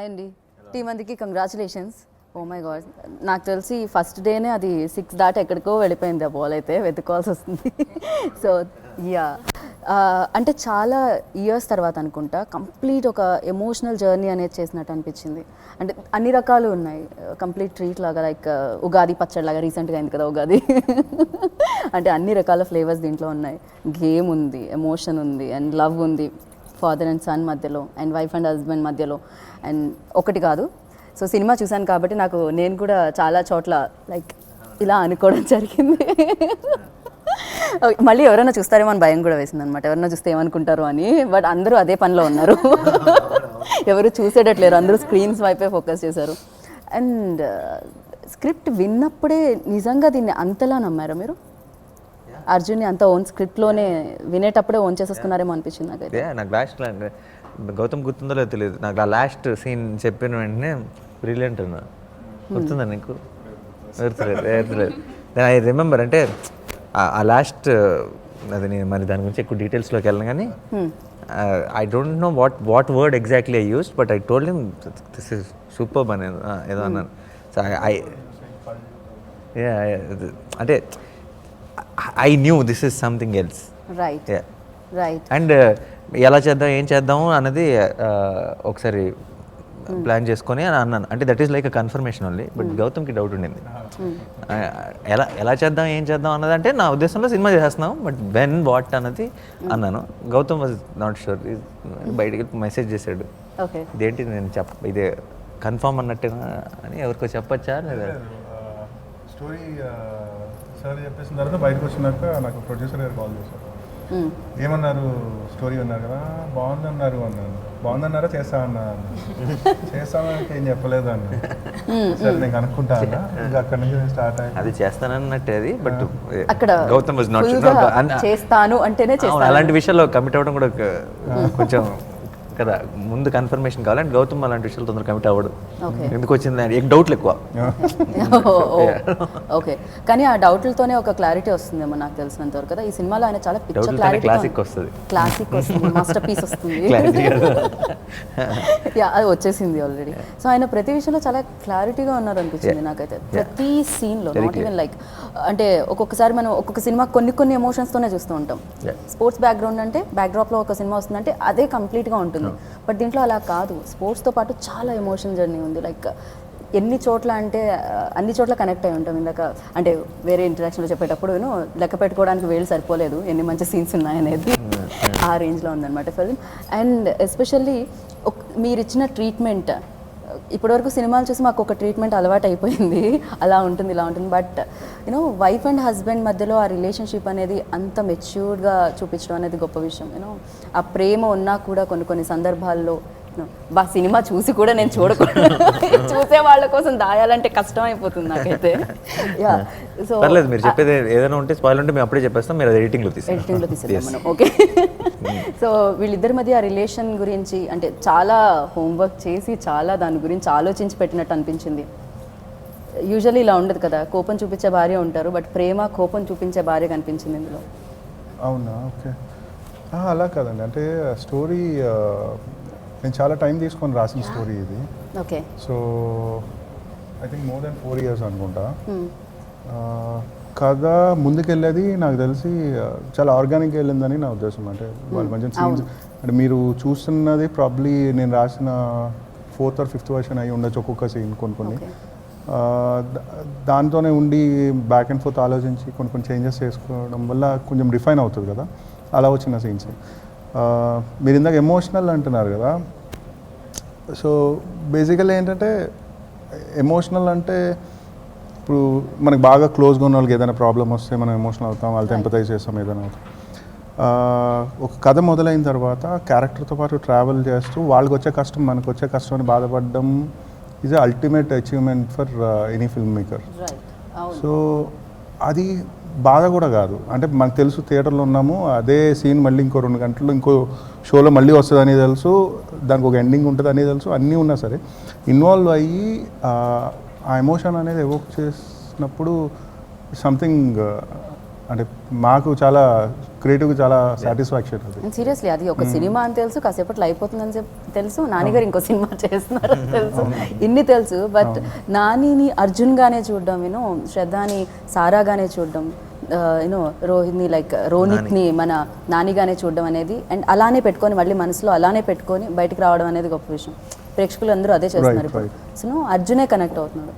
Hi అండి, team అందరికి congratulations. Oh my God, నాకు తెలిసి ఫస్ట్ డేనే అది 6 దాటి ఎక్కడికో వెళ్ళిపోయింది ఆ బాల్, అయితే వెతుక్కోవాల్సి వస్తుంది. సో యా, అంటే చాలా ఇయర్స్ తర్వాత అనుకుంటా కంప్లీట్ ఒక ఎమోషనల్ జర్నీ అనేది చేసినట్టు అనిపించింది. అంటే అన్ని రకాలు ఉన్నాయి, కంప్లీట్ ట్రీట్ లాగా, లైక్ ఉగాది పచ్చడి లాగా, రీసెంట్గా అయింది కదా ఉగాది. అంటే అన్ని రకాల ఫ్లేవర్స్ దీంట్లో ఉన్నాయి. గేమ్ ఉంది, ఎమోషన్ ఉంది, అండ్ లవ్ ఉంది, ఫాదర్ అండ్ సన్ మధ్యలో, అండ్ వైఫ్ అండ్ హస్బెండ్ మధ్యలో, అండ్ ఒకటి కాదు. సో సినిమా చూశాను కాబట్టి నేను కూడా చాలా చోట్ల లైక్ ఇలా అనుకోవడం జరిగింది. మళ్ళీ ఎవరైనా చూస్తారేమో అని భయం కూడా వేసింది అనమాట, ఎవరైనా చూస్తే ఏమనుకుంటారు అని. బట్ అందరూ అదే పనిలో ఉన్నారు, ఎవరు చూసేటట్లేరు, అందరూ స్క్రీన్స్ వైపే ఫోకస్ చేశారు. అండ్ స్క్రిప్ట్ విన్నప్పుడే నిజంగా దీన్ని అంతలా నమ్మారా మీరు? అర్జున్ని అంత ఓన్ స్క్రిప్ట్లోనే వినేటప్పుడే ఓన్ చేసేసుకున్నారేమో అనిపించింది నాకైతే. నాకు లాస్ట్ గౌతమ్ గుర్తుందో లేదో తెలియదు, నాకు ఆ లాస్ట్ సీన్ చెప్పిన వెంటనే బ్రిలియంట్ అన్నా. గుర్తుందా నీకు? గుర్తులేదు. I remember. అంటే ఆ లాస్ట్ అది నేను మరి దాని గురించి ఎక్కువ డీటెయిల్స్లోకి వెళ్ళను కానీ I don't know what word exactly I used, but I told him this is superb అనేది ఏదో అన్నాను. సో అంటే I knew this is something else. Right. And ఎలా చేద్దాం, ఏం చేద్దాము అన్నది ఒకసారి ప్లాన్ చేసుకొని అని అన్నాను. అంటే that is like a confirmation only. But గౌతమ్కి డౌట్ ఉండింది, ఎలా చేద్దాం, ఏం చేద్దాం అన్నది. అంటే నా ఉద్దేశంలో సినిమా చేస్తున్నాం, బట్ వెన్ వాట్ అన్నది అన్నాను. Gautam was not sure. బయటికి మెసేజ్ చేశాడు, ఇదేంటి నేను ఇదే కన్ఫర్మ్ అన్నట్టేనా అని, ఎవరికో చెప్పచ్చా లేదా స్టోరీ సార్ చెప్పేసిన తర్వాత బయటకు వచ్చినాక నాకు ప్రొడ్యూసర్ గారు కాల్ చేశారు. ఏమన్నారు, స్టోరీ అన్నారు కదా, బాగుందన్నారు అన్నాను. బాగుందన్నారా చేస్తా అన్నారు. చేస్తానంటే ఏం చెప్పలేదు అన్న. సరే నేను కనుక్కుంటా అన్న. ఇంకా అక్కడ నుంచి స్టార్ట్ అయ్యి అది చేస్తానన్నట్టే అది. బట్ అక్కడ గౌతమ్ వాజ్ నాట్ చేస్తాను అంటేనే చేస్తాను. అలాంటి విషయాల్లో కమిట్ అవ్వడం కూడా కొంచెం కదా, ముందు కన్ఫర్మేషన్ కావాలి. అండ్ గౌతమ్ అలాంటి విషయాలు తొందరగా కమిట్ అవ్వడు. ఎందుకు వచ్చింది అని డౌట్లు ఎక్కువ. ఓకే, కానీ ఆ డౌట్లతోనే ఒక క్లారిటీ వస్తుందేమో నాకు తెలిసినంత వరకు కదా. ఈ సినిమాలో ఆయన చాలా పిక్చర్ క్లారిటీ, క్లాసిక్ వస్తుంది, మాస్టర్ పీస్ వస్తుంది. అది వచ్చేసింది ఆల్రెడీ. సో ఆయన ప్రతి విషయంలో చాలా క్లారిటీగా ఉన్నారు అనిపించింది నాకైతే, ప్రతి సీన్లో. నాట్ ఈవెన్ లైక్, అంటే ఒక్కొక్కసారి మనం ఒక్కొక్క సినిమా కొన్ని ఎమోషన్స్తోనే చూస్తూ ఉంటాం. స్పోర్ట్స్ బ్యాక్గ్రౌండ్ అంటే బ్యాక్డ్రాప్లో ఒక సినిమా వస్తుందంటే అదే కంప్లీట్గా ఉంటుంది. బట్ దీంట్లో అలా కాదు, స్పోర్ట్స్తో పాటు చాలా ఎమోషనల్ జర్నీ ఉంది. లైక్ ఎన్ని చోట్ల అంటే అన్ని చోట్ల కనెక్ట్ అయి ఉంటాం. ఇందాక అంటే వేరే ఇంటరాక్షన్లో చెప్పేటప్పుడు లెక్క పెట్టుకోవడానికి వేలు సరిపోలేదు ఎన్ని మంచి సీన్స్ ఉన్నాయనేది. ఆ రేంజ్లో ఉందన్నమాట ఫిల్మ్. అండ్ ఎస్పెషల్లీ మీరు ఇచ్చిన ట్రీట్మెంట్, ఇప్పటివరకు సినిమాలు చూసి మాకు ఒక ట్రీట్మెంట్ అలవాటు అయిపోయింది, అలా ఉంటుంది ఇలా ఉంటుంది. బట్ వైఫ్ అండ్ హస్బెండ్ మధ్యలో ఆ రిలేషన్షిప్ అనేది అంత మెచ్యూర్డ్గా చూపించడం అనేది గొప్ప విషయం. ఆ ప్రేమ ఉన్నా కూడా కొన్ని సందర్భాల్లో సినిమా చూసి కూడా నేను చూడకూడదు, చూసే వాళ్ళ కోసం దాయాలంటే కష్టం అయిపోతుంది నాకైతే. యా, సో పర్లేదు, మీరు చెప్పేది ఏదైనా ఉంటే స్పాయిల్ ఉంటే మేము అప్పుడే చెప్పేస్తాం, మీరు ఎడిటింగ్లో తీసేద్దాం మనం. ఓకే. సో వీళ్ళిద్దరి మధ్య ఆ రిలేషన్ గురించి అంటే చాలా హోంవర్క్ చేసి చాలా దాని గురించి ఆలోచించి పెట్టినట్టు అనిపించింది. యూజువల్లీ ఇలా ఉండదు కదా, కోపం చూపించే భార్య ఉంటారు, బట్ ప్రేమ కోపం చూపించే భార్య కనిపించింది ఇందులో. అవునా? ఓకే. అలా కాదండి, అంటే స్టోరీ నేను చాలా టైం తీసుకొని రాసిన స్టోరీ ఇది. Okay. So I think more than 4 years అనుకుంటా. కథ ముందుకెళ్ళేది నాకు తెలిసి చాలా ఆర్గానిక్గా వెళ్ళిందని నా ఉద్దేశం. అంటే వాళ్ళ మధ్య సీన్స్ అంటే మీరు చూస్తున్నది ప్రాబ్లీ నేను రాసిన 4th or 5th version అయి ఉండొచ్చు ఒక్కొక్క సీన్. కొన్ని దాంతోనే ఉండి బ్యాక్ అండ్ ఫోర్త్ ఆలోచించి కొన్ని చేంజెస్ చేసుకోవడం వల్ల కొంచెం రిఫైన్ అవుతుంది కదా, అలా వచ్చిన సీన్స్. మీరు ఇందాక ఎమోషనల్ అంటున్నారు కదా, సో బేసికల్లీ ఏంటంటే ఎమోషనల్ అంటే ఇప్పుడు మనకు బాగా క్లోజ్గా ఉన్న వాళ్ళకి ఏదైనా ప్రాబ్లం వస్తే మనం ఎమోషనల్ అవుతాం, వాళ్ళతో ఎంపథైజ్ చేస్తాం, ఏదైనా అవుతాం. ఒక కథ మొదలైన తర్వాత క్యారెక్టర్తో పాటు ట్రావెల్ చేస్తూ వాళ్ళకి వచ్చే కష్టం మనకు వచ్చే కష్టం అని బాధపడడం is ultimate achievement for any film maker. So అది బాధ కూడా కాదు, అంటే మనకు తెలుసు థియేటర్లో ఉన్నాము, అదే సీన్ మళ్ళీ ఇంకో 2 గంటలు ఇంకో షోలో మళ్ళీ వస్తుందని తెలుసు, దానికి ఒక ఎండింగ్ ఉంటుందని తెలుసు, అన్నీ ఉన్నా సరే ఇన్వాల్వ్ అయ్యి ఆ ఎమోషన్ అనేది ఎవోక్ చేసినప్పుడు సంథింగ్ అంటే మాకు చాలా క్రియేటివ్గా చాలా సాటిస్ఫాక్షన్ అది. సీరియస్లీ అది ఒక సినిమా అని తెలుసు, కాసేపట్లో అయిపోతుందని తెలుసు, నానిగారు ఇంకో సినిమా చేస్తున్నారు తెలుసు, ఇన్ని తెలుసు. బట్ నానిని అర్జున్ గానే చూడడం, యూనో శ్రద్ధాని సారాగానే చూడడం, యూనో రోహిత్ని లైక్ రోనిత్ని మన నానిగానే చూడడం అనేది, అండ్ అలానే పెట్టుకొని మళ్ళీ మనసులో అలానే పెట్టుకొని బయటికి రావడం అనేది గొప్ప విషయం. ప్రేక్షకులు అందరూ అదే చేస్తున్నారు ఇప్పుడు. సో అర్జునే కనెక్ట్ అవుతున్నాడు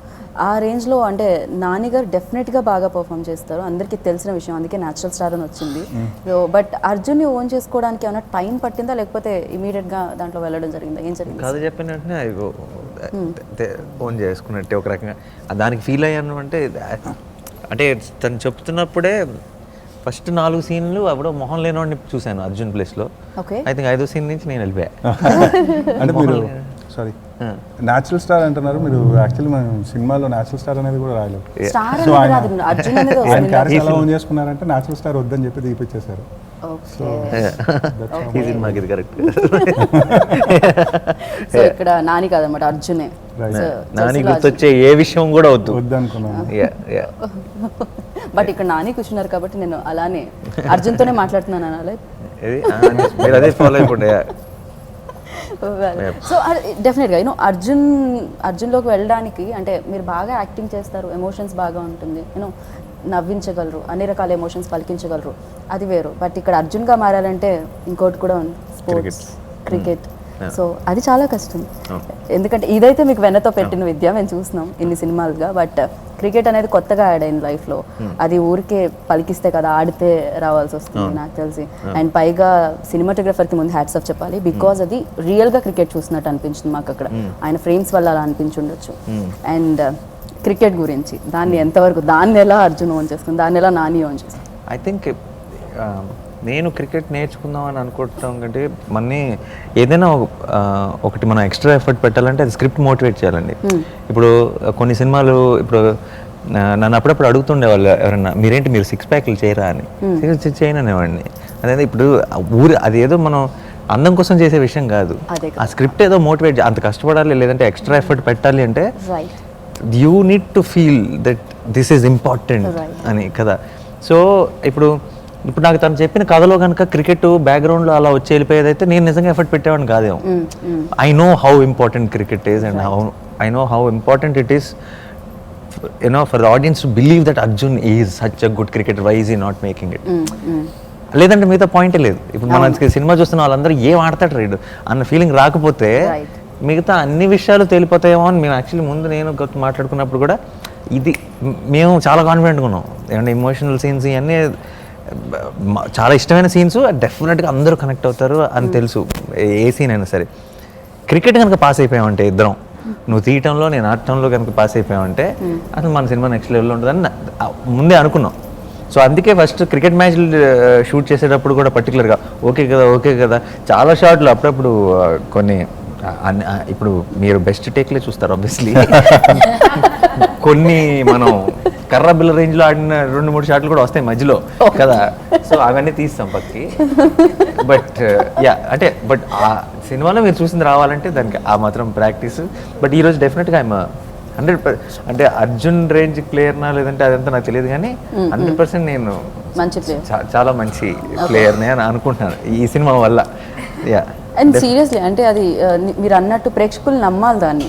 ఆ రేంజ్లో. అంటే నాని గారు డెఫినెట్గా బాగా పర్ఫామ్ చేస్తారు, అందరికీ తెలిసిన విషయం, అందుకే న్యాచురల్ స్టార్ అని వచ్చింది. సో బట్ అర్జున్ని ఓన్ చేసుకోవడానికి ఏమైనా టైం పట్టిందా, లేకపోతే ఇమీడియట్గా దాంట్లో వెళ్ళడం జరిగిందా, ఏం జరిగింది? కథ చెప్పిన వెంటనే ఓన్ చేసుకున్నట్టే ఒక రకంగా దానికి ఫీల్ అయ్యాను. అంటే తను చెప్తున్నప్పుడే ఫస్ట్ 4 సీన్లు అప్పుడు మొహం లేనివాడిని చూశాను అర్జున్ ప్లేస్లో. ఐ థింక్ 5వ సీన్ నుంచి నేను వెళ్ళిపోయా. అంటే మీరు సారీ న్యాచురల్ స్టార్ అంటున్నారు మీరు, యాక్చువల్లీ మనం సినిమాలో న్యాచురల్ స్టార్ అనేది కూడా రాయలేదు. సో ఆయన క్యారెక్టర్ ఎలా ఓన్ చేసుకున్నారంటే న్యాచురల్ స్టార్ వద్దని చెప్పి తీపిచ్చేశారు. ఈ సినిమాకి ఇది కరెక్ట్. సో ఇక్కడ నాని కాదన్నమాట, అర్జునే. నాని గుర్తొచ్చే ఏ విషయం కూడా వద్దు అనుకున్నాను. బట్ ఇక్కడ నాని కూర్చున్నారు కాబట్టి నేను అలానే అర్జున్తోనే మాట్లాడుతున్నాను అనాలి. అదే ఫాలో అయిపోండి. సో డెఫినెట్గా యూనో అర్జున్లోకి వెళ్ళడానికి అంటే మీరు బాగా యాక్టింగ్ చేస్తారు, ఎమోషన్స్ బాగా ఉంటుంది, యూనో నవ్వించగలరు, అన్ని రకాల ఎమోషన్స్ పలికించగలరు, అది వేరు. బట్ ఇక్కడ అర్జున్గా మారాలంటే ఇంకోటి కూడా ఉంది, స్పోర్ట్స్, క్రికెట్. సో అది చాలా కష్టం, ఎందుకంటే ఇదైతే మీకు వెన్నతో పెట్టిన విద్య, మేము చూస్తున్నాం ఇన్ని సినిమాలుగా. బట్ క్రికెట్ అనేది కొత్తగా యాడ్ అయింది లైఫ్లో, అది ఊరికే పలికిస్తే కదా, ఆడితే రావాల్సి వస్తుంది నాకు తెలిసి. అండ్ పైగా సినిమాటోగ్రఫర్కి ముందు హ్యాట్స్ ఆఫ్ చెప్పాలి, బికాజ్ అది రియల్గా క్రికెట్ చూసినట్టు అనిపించింది మాకు అక్కడ, ఆయన ఫ్రేమ్స్ వల్ల అలా అనిపించుండొచ్చు. అండ్ క్రికెట్ గురించి దాన్ని ఎంతవరకు, దాన్ని ఎలా అర్జున్ ఓన్ చేసుకుంది, దాన్ని ఎలా నాని ఓన్ చేసుకుంది? ఐ థింక్ నేను క్రికెట్ నేర్చుకుందాం అని అనుకోవటం కంటే మన్ని ఏదైనా ఒకటి మనం ఎక్స్ట్రా ఎఫర్ట్ పెట్టాలంటే అది స్క్రిప్ట్ మోటివేట్ చేయాలండి. ఇప్పుడు కొన్ని సినిమాలు ఇప్పుడు నన్ను అప్పుడప్పుడు అడుగుతుండే వాళ్ళు ఎవరన్నా, మీరు 6 ప్యాక్లు చేయరా అని. చేయననేవాడిని. అదే ఇప్పుడు అది ఏదో మనం అందం కోసం చేసే విషయం కాదు, ఆ స్క్రిప్ట్ ఏదో మోటివేట్, అంత కష్టపడాలి లేదంటే ఎక్స్ట్రా ఎఫర్ట్ పెట్టాలి అంటే you need to feel that this is important అని కదా. సో ఇప్పుడు నాకు తను చెప్పిన కథలో కనుక క్రికెట్ బ్యాక్గ్రౌండ్లో అలా వచ్చి వెళ్ళిపోయేదైతే నేను నిజంగా ఎఫర్ట్ పెట్టేవాడిని కాదేమో. I know how important cricket is and I know how important it is for the audience to believe that Arjun is such a good cricketer, why is he not making it. లేదంటే మిగతా పాయింటే లేదు. ఇప్పుడు మన cinema చూస్తున్న వాళ్ళందరూ ఏం ఆడతాడు రైడ్ అన్న ఫీలింగ్ రాకపోతే మిగతా అన్ని విషయాలు తేలిపోతాయేమో అని మేము యాక్చువల్లీ ముందు నేను మాట్లాడుకున్నప్పుడు కూడా ఇది మేము చాలా కాన్ఫిడెంట్గా ఉన్నాం. ఏమంటే ఎమోషనల్ సీన్స్ ఇవన్నీ చాలా ఇష్టమైన సీన్స్, డెఫినెట్గా అందరూ కనెక్ట్ అవుతారు అని తెలుసు ఏ సీన్ అయినా సరే. క్రికెట్ కనుక పాస్ అయిపోయామంటే ఇద్దరం, నువ్వు తీయటంలో నేను ఆడటంలో కనుక పాస్ అయిపోయామంటే అసలు మన సినిమా నెక్స్ట్ లెవెల్లో ఉంటుందని ముందే అనుకున్నాం. సో అందుకే ఫస్ట్ క్రికెట్ మ్యాచ్లు షూట్ చేసేటప్పుడు కూడా పర్టికులర్గా ఓకే కదా చాలా షాట్లు అప్పుడప్పుడు కొన్ని ఇప్పుడు మీరు బెస్ట్ టేక్లే చూస్తారు ఆబ్వియస్లీ, కొన్ని మనం కర్ర బిల్ల రేంజ్లో ఆడిన 2-3 షాట్లు కూడా వస్తాయి మధ్యలో కదా. సో అవన్నీ తీస్తాం పక్కకి. బట్ బట్ ఆ సినిమాలో మీరు చూసింది రావాలంటే దానికి ఆ మాత్రం ప్రాక్టీస్. బట్ ఈరోజు డెఫినెట్గా ఐఎమ్ 100%, అంటే అర్జున్ రేంజ్ ప్లేయర్నా లేదంటే అదంతా నాకు తెలియదు కానీ 100% నేను చాలా మంచి ప్లేయర్నే అని అనుకుంటున్నాను ఈ సినిమా వల్ల. అండ్ సీరియస్లీ అంటే అది మీరు అన్నట్టు ప్రేక్షకులు నమ్మాలి దాన్ని.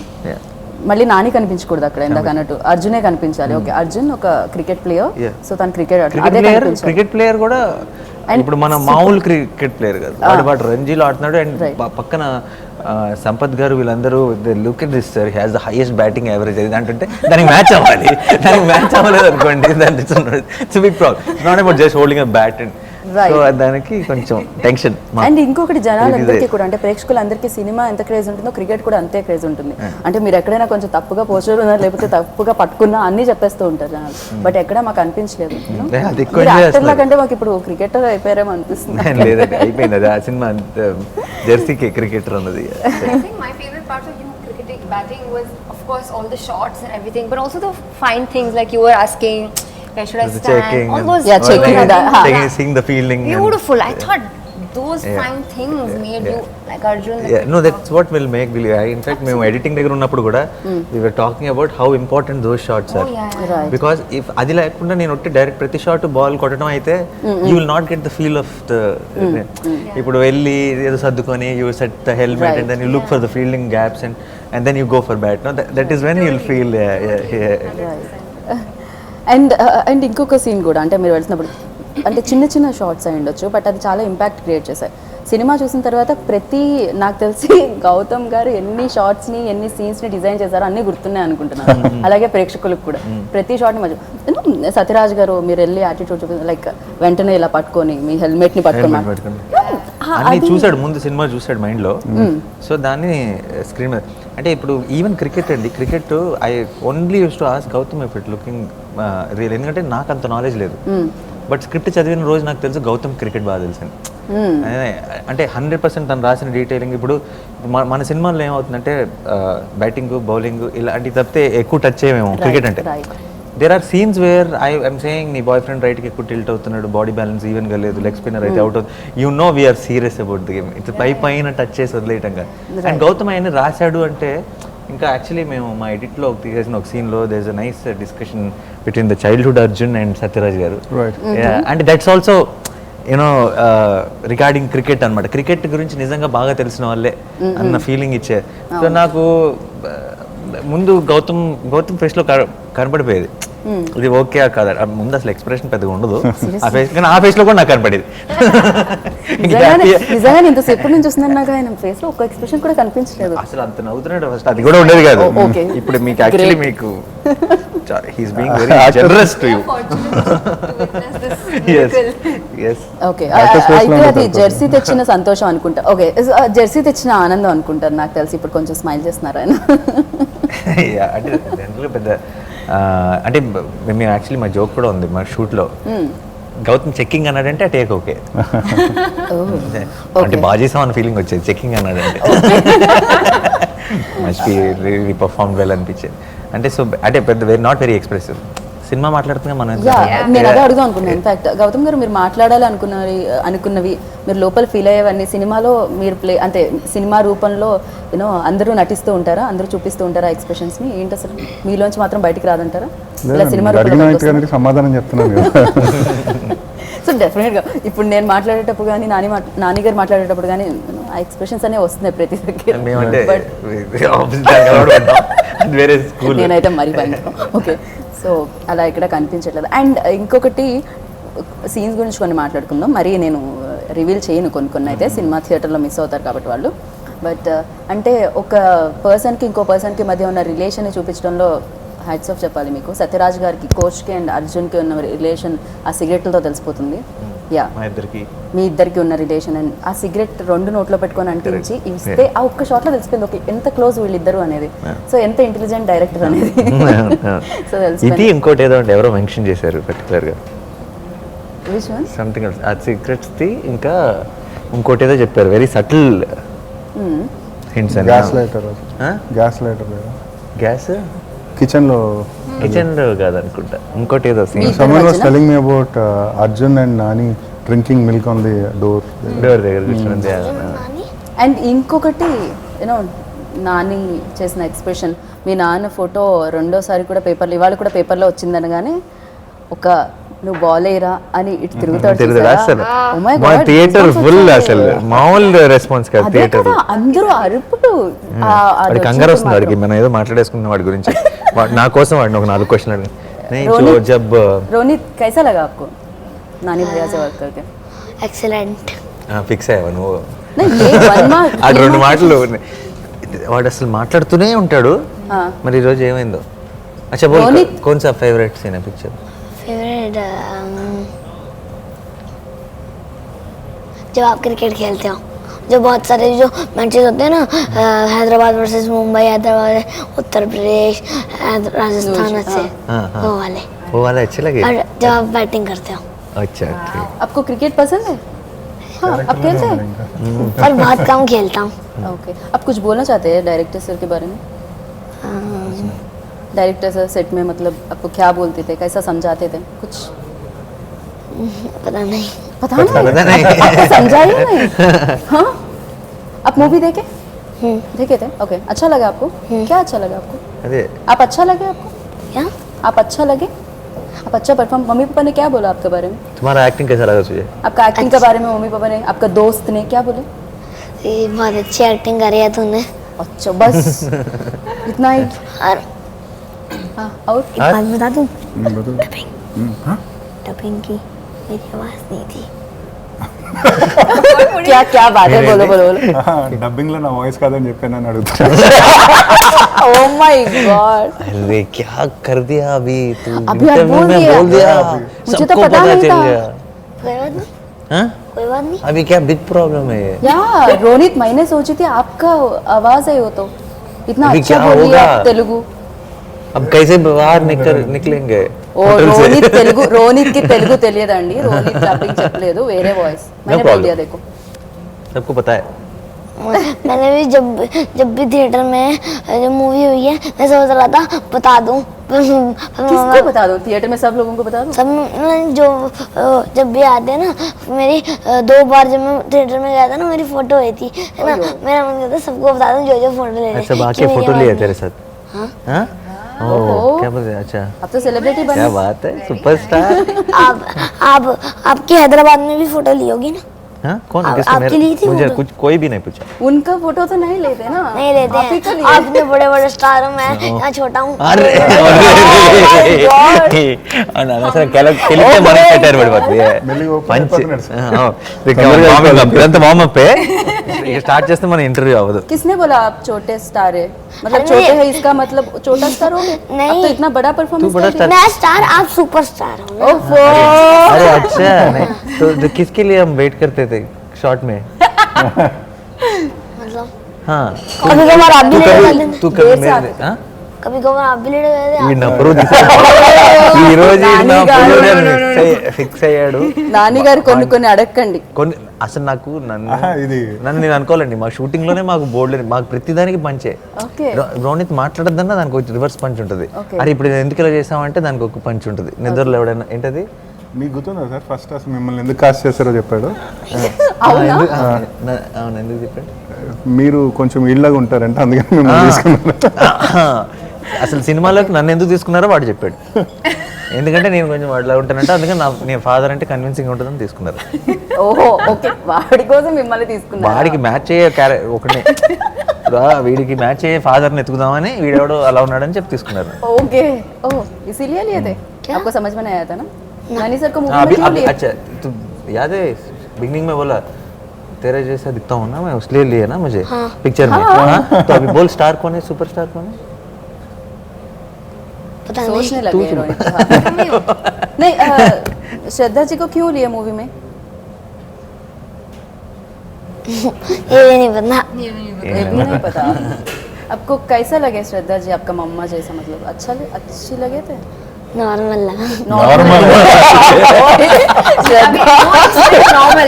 మళ్ళీ నాని కనిపించకూడదు అక్కడ, ఇందాక అన్నట్టు అర్జునే కనిపించాలి. ఓకే అర్జున్ ఒక క్రికెట్ ప్లేయర్, సో తను క్రికెట్ ప్లేయర్ కూడా ఇప్పుడు మన మామూలు క్రికెట్ ప్లేయర్ కాదు, వాడు రంజీలో ఆడుతున్నాడు. అండ్ పక్కన సంపత్ గారు వీళ్ళందరూ look at this sir, has the highest batting average అది అంటే దానికి మ్యాచ్ అవ్వాలి. దానికి మ్యాచ్ అవ్వలేదు అనుకోండి, it's big problem. It's not about just holding a bat and so దానికి కొంచెం టెన్షన్. అండ్ ఇంకొకటి జనాలందరికీ కూడా అంటే ప్రేక్షకులందరికీ సినిమా ఎంత క్రేజ్ ఉంటుందో క్రికెట్ కూడా అంతే క్రేజ్ ఉంటుంది. అంటే మీరు ఎక్కడైనా కొంచెం తప్పుగా పోస్టర్ ఉన్నా లేకపోతే తప్పుగా పట్టుకున్నా అన్ని చెప్పేస్తూ ఉంటారు జనాలు. బట్ ఎక్కడ మాకు అనిపించలేదు, యాక్టర్ల కంటే మాకు ఇప్పుడు క్రికెటర్ అయిపోయారేమో అనిపిస్తుంది. లేదండి అయిపోయింది అది, ఆ సినిమా జెర్సీకి క్రికెటర్ అన్నది. Batting was of course all the shots and everything, but also the fine things like you were asking, where should I stand? All those checking, seeing the fielding. Beautiful. I thought those fine things made you like Arjun. No, that's what will make believe. In fact, మేము editing దగ్గర ఉన్నప్పుడు కూడా we were talking about how important those shots are. Right. Because if అది లేకుండా నేను ఒట్టి direct ప్రతి shot ball కొట్టడం అయితే you will not get the feel of the ఇప్పుడు వెళ్ళి ఏదో సర్దుకొని you set the helmet and then you look for the fielding gaps and then you go for bat. No, that is when you'll feel and ఇంకొక scene కూడా అంటే మీరు వెళ్తున్నప్పుడు అంటే చిన్న చిన్న షార్ట్స్ అయి ఉండొచ్చు బట్ అది చాలా ఇంపాక్ట్ క్రియేట్ చేశాయి. సినిమా చూసిన తర్వాత నాకు తెలిసి గౌతమ్ గారు ఎన్ని షార్ట్స్ని ఎన్ని సీన్స్ని డిజైన్ చేశారో అన్నీ గుర్తున్నాయి అనుకుంటున్నాను. అలాగే ప్రేక్షకులకు కూడా ప్రతి షార్ట్ని మధ్య సత్యరాజ్ గారు మీరు వెళ్ళి యాటిట్యూడ్ చూపి లైక్ వెంటనే ఇలా పట్టుకొని మీ హెల్మెట్ని పట్టుకొని అన్ని చూసాడు ముందు సినిమా చూసాడు మైండ్లో. సో దాన్ని స్క్రీన్ మీద అంటే ఇప్పుడు ఈవెన్ క్రికెట్ అండి, cricket I only use to ask Gautam if it looking real. ఎందుకంటే నాకు అంత నాలెడ్జ్ లేదు బట్ స్క్రిప్ట్ చదివిన రోజు నాకు తెలుసు గౌతమ్ క్రికెట్ బాగా తెలుసు అంటే 100% తను రాసిన డీటెయిలింగ్. ఇప్పుడు మన సినిమాల్లో ఏమవుతుందంటే బ్యాటింగ్ బౌలింగ్ ఇలాంటివి తప్పితే ఎక్కువ టచ్ చేయమేమో క్రికెట్ అంటే. There are scenes where I'm saying నీ బాయ్ ఫ్రెండ్ రైట్కి ఎక్కువ టిల్ట్ అవుతున్నాడు, బాడీ బ్యాలెన్స్ ఈవెన్గా లేదు, లెగ్ స్పిన్నర్ అయితే అవుట్ అవుతుంది, you know we're serious about the game. ఇట్లా పైన టచ్ చేసి వదిలేయటంగా. అండ్ గౌతమ్ ఆయన రాశాడు అంటే ఇంకా యాక్చువల్లీ మేము మా ఎడిట్లో తీసేసిన ఒక సీన్లో there is a nice discussion between the childhood Arjun and Satyaraj garu. And that's also you know regarding cricket అనమాట. క్రికెట్ గురించి నిజంగా బాగా తెలిసిన వాళ్ళే అన్న ఫీలింగ్ ఇచ్చారు. సో నాకు ముందు గౌతమ్ ఫేస్లో కనపడిపోయేది ఇది ఓకే కాదా. ముందు అసలు ఎక్స్ప్రెషన్ పెద్దగా ఉండదు ఆ ఫేస్, కానీ ఆ ఫేస్లో కూడా నాకు కనపడేది. నిజంగా ఇంతసేపు నుంచి చూస్తున్నాను నాకు ఆయన ఫేస్ లో ఒక ఎక్స్ప్రెషన్ కూడా కనిపించలేదు. అసలు అంత నవ్వుతున్నాడు ఫస్ట్, అది కూడా ఉండేది కాదు. ఇప్పుడు మీకు యాక్చువల్లీ మీకు he's being very generous to you. yes okay అయితే అది జెర్సీ తెచ్చిన సంతోషం అనుకుంటా. ఓకే జెర్సీ తెచ్చిన ఆనందం అనుకుంటారు నాకు తెలిసి. ఇప్పుడు కొంచెం స్మైల్ చేస్తున్నారు ఆయన. అంటే జనరల్గా పెద్ద అంటే మేము యాక్చువల్లీ మా జోక్ కూడా ఉంది మా షూట్లో. గౌతమ్ చెక్కింగ్ అన్నాడంటే టేక్ ఓకే అంటే బాగా చేసాం అన్న ఫీలింగ్ వచ్చేది. చెక్కింగ్ అన్నాడంటే must be really perform well అనిపించేది. అంటే సో అంటే పెద్ద నాట్ వెరీ ఎక్స్ప్రెసివ్. సినిమా మాట్లాడుతున్నా మనం నేను అదే అడుగుదాం అనుకున్నాను. ఇన్ఫాక్ట్ గౌతమ్ గారు మీరు మాట్లాడాలి అనుకున్నవి మీరు లోపల ఫీల్ అయ్యేవన్నీ సినిమాలో మీరు ప్లే అంటే సినిమా రూపంలో యూనో అందరూ నటిస్తూ ఉంటారా, అందరూ చూపిస్తూ ఉంటారా ఎక్స్ప్రెషన్స్ని? ఏంటి అసలు మీలోంచి మాత్రం బయటికి రాదంటారా? సినిమా రూపంలో సమాధానం చెప్తున్నాను. సో డెఫినెట్గా ఇప్పుడు నేను మాట్లాడేటప్పుడు కానీ నాని గారు మాట్లాడేటప్పుడు కానీ ఆ ఎక్స్ప్రెషన్స్ అనేవి వస్తున్నాయి ప్రతి దగ్గర. నేనైతే మరీ భయంకరం. ఓకే సో అలా ఇక్కడ కనిపించట్లేదు. అండ్ ఇంకొకటి సీన్స్ గురించి కొన్ని మాట్లాడుకుందాం. మరి నేను రివీల్ చేయను కొన్ని అయితే సినిమా థియేటర్లో మిస్ అవుతారు కాబట్టి వాళ్ళు. బట్ అంటే ఒక పర్సన్కి ఇంకో పర్సన్కి మధ్య ఉన్న రిలేషన్ని చూపించడంలో హ్యాట్స్ ఆఫ్ చెప్పాలి మీకు. సత్యరాజ్ గారికి కోచ్కి అండ్ అర్జున్కి ఉన్న రిలేషన్ ఆ సిగరెట్లతో తెలిసిపోతుంది. యా మీ ఇద్దరికి ఉన్న రిలేషన్ అండ్ ఆ సిగరెట్ 2 నోట్లో పెట్టుకొని అంటించి ఇస్తే ఆ ఒక్క షాట్లో తెలిసిపోయింది ఓకే ఎంత క్లోజ్ వీళ్ళిద్దరు అనేది. సో ఎంత ఇంటెలిజెంట్ డైరెక్టర్ అనేది. సో ఇది ఇంకోటి ఏదో ఎవరో మెన్షన్ చేశారు పర్టికులర్గా సంథింగ్ ఆ సిగరెట్స్ ది ఇంకా ఇంకోటి ఏదో చెప్పారు very subtle hints. Gas kitchen లో కాదనుకుంటా ఇంకోటి ఏదో someone was telling me about Arjun and Nani drinking milk on the door దగ్గర కూర్చుంది. అండ్ ఇంకొకటి యూనో నాని చేసిన ఎక్స్ప్రెషన్ మీ నాన్న ఫోటో రెండోసారి కూడా పేపర్లో ఇవాళ కూడా పేపర్లో వచ్చిందనగానే ఒక నువ్వు బాలేరా అని ఇటు తిరుగుతాడు. థియేటర్ ఫుల్ అసలు మామూలు రెస్పాన్స్ కాదు. థియేటర్ అందరూ అరుపులు కంగారు వస్తుంది వాడికి. మనం ఏదో మాట్లాడేసుకున్నాం వాడి గురించి. నా కోసం వాడిని ఒక 4 క్వశ్చన్ అడిగి రోనిత్ కైసా లగా ఆప్కో నాని భయ్యా సే వర్క్ కర్కే? ఎక్సలెంట్. ఫిక్స్ అయ్యావా నువ్వు? ఆ 2 మాటలు వాడు అసలు మాట్లాడుతూనే ఉంటాడు. మరి ఈరోజు ఏమైందో? అచ్చా బోల్ कौन सा फेवरेट सीन है पिक्चर? फेवरेट जब आप क्रिकेट खेलते हो जो बहुत सारे जो मैचेस होते हैं ना हैदराबाद वर्सेस मुंबई, हैदराबाद उत्तर प्रदेश, राजस्थान से वो वाला अच्छे लगे जब आप बैटिंग करते हो. अच्छा ठीक. आपको क्रिकेट पसंद है? हाँ आप खेलते हैं? पर बहुत कम खेलता हूँ. ओके आप कुछ बोलना चाहते हैं डायरेक्टर सर के बारे में? डायरेक्टर सर सेट में मतलब आपको क्या बोलते थे, कैसा समझाते थे कुछ? पता नहीं. पता नहीं आपको समझा ही नहीं। हाँ आप मूवी देखे थे? ओके अच्छा लगा आपको? क्या अच्छा लगा आपको? अरे आप अच्छा लगे आपको? क्या आप अच्छा लगे? आप अच्छा परफॉर्म, मम्मी पापा ने क्या बोला आपके बारे में? तुम्हारा एक्टिंग कैसा लगा तुझे? आपका एक्टिंग के बारे में मम्मी पापा ने, आपका दोस्त ने क्या बोले? ये बहुत अच्छी एक्टिंग करी है तूने। अच्छा बस इतना ही? और हाँ और एक बात बता दूं, हाँ डबिंग की मेरी आवाज नहीं थी। क्या क्या बात है, बोलो बोलो बोलो। డబ్బింగ్లో నా వాయిస్ కాదని చెప్పానని అడుగుతున్నా. ओह माय गॉड, अरे क्या कर दिया अभी तू? अभी आप इंटरव्यू बोल में दिया। बोल दिया, मुझे तो सबको पता पता नहीं चल था। गया। कोई बात नहीं, हाँ कोई बात नहीं। अभी क्या बिग प्रॉब्लम है ये? यार रोनित, मैंने सोची थी आपका आवाज है वो, तो इतना अभी अच्छा क्या बोल दिया होगा? तेलुगु। अब कैसे बाहर निकलेंगे ఓ రోనిత్ కి తెలుగు తెలియదండి, రోనిత్ డబ్బింగ్ చెప్పలేదు, వేరే వాయిస్ मैंने बोल दिया देखो। सबको पता है। मैंने भी जब भी थिएटर में जो मूवी हुई है मैं सोच रहा था बता दूं, किसको बता दो? थिएटर में सब लोगों को बता दो। सब जो जब भी आते हैं ना, मेरी 2 बार जब मैं थिएटर में गया था ना, मेरी फोटो हुई थी है ना, मेरा मन करता सबको बता दूं जो फोटो ले रहे अच्छा बाकी कि मेरी फोटो आवाज लिए नहीं। तेरे साथ? हाँ? हाँ ओहो। क्या बोलते हैं? अच्छा अब तो सेलिब्रिटी बने। क्या बात है, सुपरस्टार। आपकी हैदराबाद में भी फोटो ली होगी ना? हाँ कौन? आप- किसने? आपके लिए थी मुझे वो तो? कुछ कोई भी नहीं पूछा। उनका फोटो तो नहीं लेते ना, नहीं लेते आप ही तो हैं, लिए। आप इतने बड़े बड़े स्टार हो, मैं यहाँ छोटा हूँ। अरे అనవసరం కెలితే మనకి పెట్టారు పడిపోతుంది మెల్లిగా పంచ్ నడుస్తుంది. ఇదంతా వార్మప్ ఇక స్టార్ట్ చేస్తే మన ఇంటర్వ్యూ అవ్వదు. किसने बोला आप छोटे स्टार है? मतलब अरे छोटे है इसका मतलब छोटा स्टार हो गए? नहीं। अब तो इतना बड़ा परफॉर्मेंस तू बड़ा कर दिया। मैं स्टार, आप सुपर स्टार हो ना। ओफो, अरे अच्छा नहीं तो किसके लिए हम वेट करते थे शॉर्ट में? मतलब हाँ कभी कभार आप भी लेट कर देते, तू कभी देर से मेरे आते थे। हाँ? कभी कभार आप भी लेट कर देते। ఈ నప్పుడు ఈ రోజు నాని గారు, ఫిక్స్ అయ్యాడు. నాని గారు కొన్ని అడగండి. కొన్ని అసలు నాకు ఆహా, ఇది నన్ను నేను అనుకోవాలండి, మా షూటింగ్ లోనే మాకు బోర్డు మాకు ప్రతిదానికి పంచే. ఓకే రోనిత్ మాట్లాడద్దన్నా దానికి ఒక రివర్స్ పంచ్ ఉంటుంది. Okay. అరే ఇప్పుడు ఎందుకు ఇలా చేసామంటే దానికి ఒక పంచ్ ఉంటుంది. నిద్రలో ఎవడైనా ఏంటది మీకు గుర్తుందా సార్ ఫస్ట్ అసలు మిమ్మల్ని ఎందుకు కాస్ట్ చేస్తారో చెప్పాడు. అవునా? అవును ఎందుకు చెప్పండి. మీరు కొంచెం ఇళ్ళగా ఉంటారంటే అందుకని మిమ్మల్ని తీసుకున్నారు. అసలు సినిమాలోకి నన్ను ఎందుకు తీసుకున్నారో వాడు చెప్పాడు. ఎందుకంటే నేను కొంచెం వాడిలా ఉంటానంటే అందుకని నేను ఫాదర్ అంటే కన్విన్సింగ్ ఉంటుందని తీసుకున్నారు. ఓహో ఓకే, వాడి కోసం మిమ్మల్ని తీసుకున్నా. వాడికి మ్యాచ్ అయ్యే ఒకటే వీడికి మ్యాచ్ అయ్యే ఫాదర్ని ఎత్తుకుదామని వీడెవడో అలా ఉన్నాడని చెప్పి తీసుకున్నారు. ओके ओह इसीलिए लिए थे? आपको समझ में नहीं आया था ना? नानी सर को मूवी अभी में क्यों लिए? अच्छा तू याद है बिगनिंग में बोला तेरे जैसा दिखता हूँ ना मैं, उसलिए लिए ना मुझे पिक्चर में. हाँ तो अभी बोल स्टार कौन है, सुपर स्टार कौन है? पता नहीं, सोचने लगे रोहित। हाँ। नहीं श्रद्धा जी को क्यों लिए मूवी में? ये भी नहीं पता। ये भी नहीं पता। आपको कैसा लगे श्रद्धा जी? आपका मम्मा जैसा, मतलब अच्छी लगे थे? नॉर्मल लगा। Normal Shraddha normal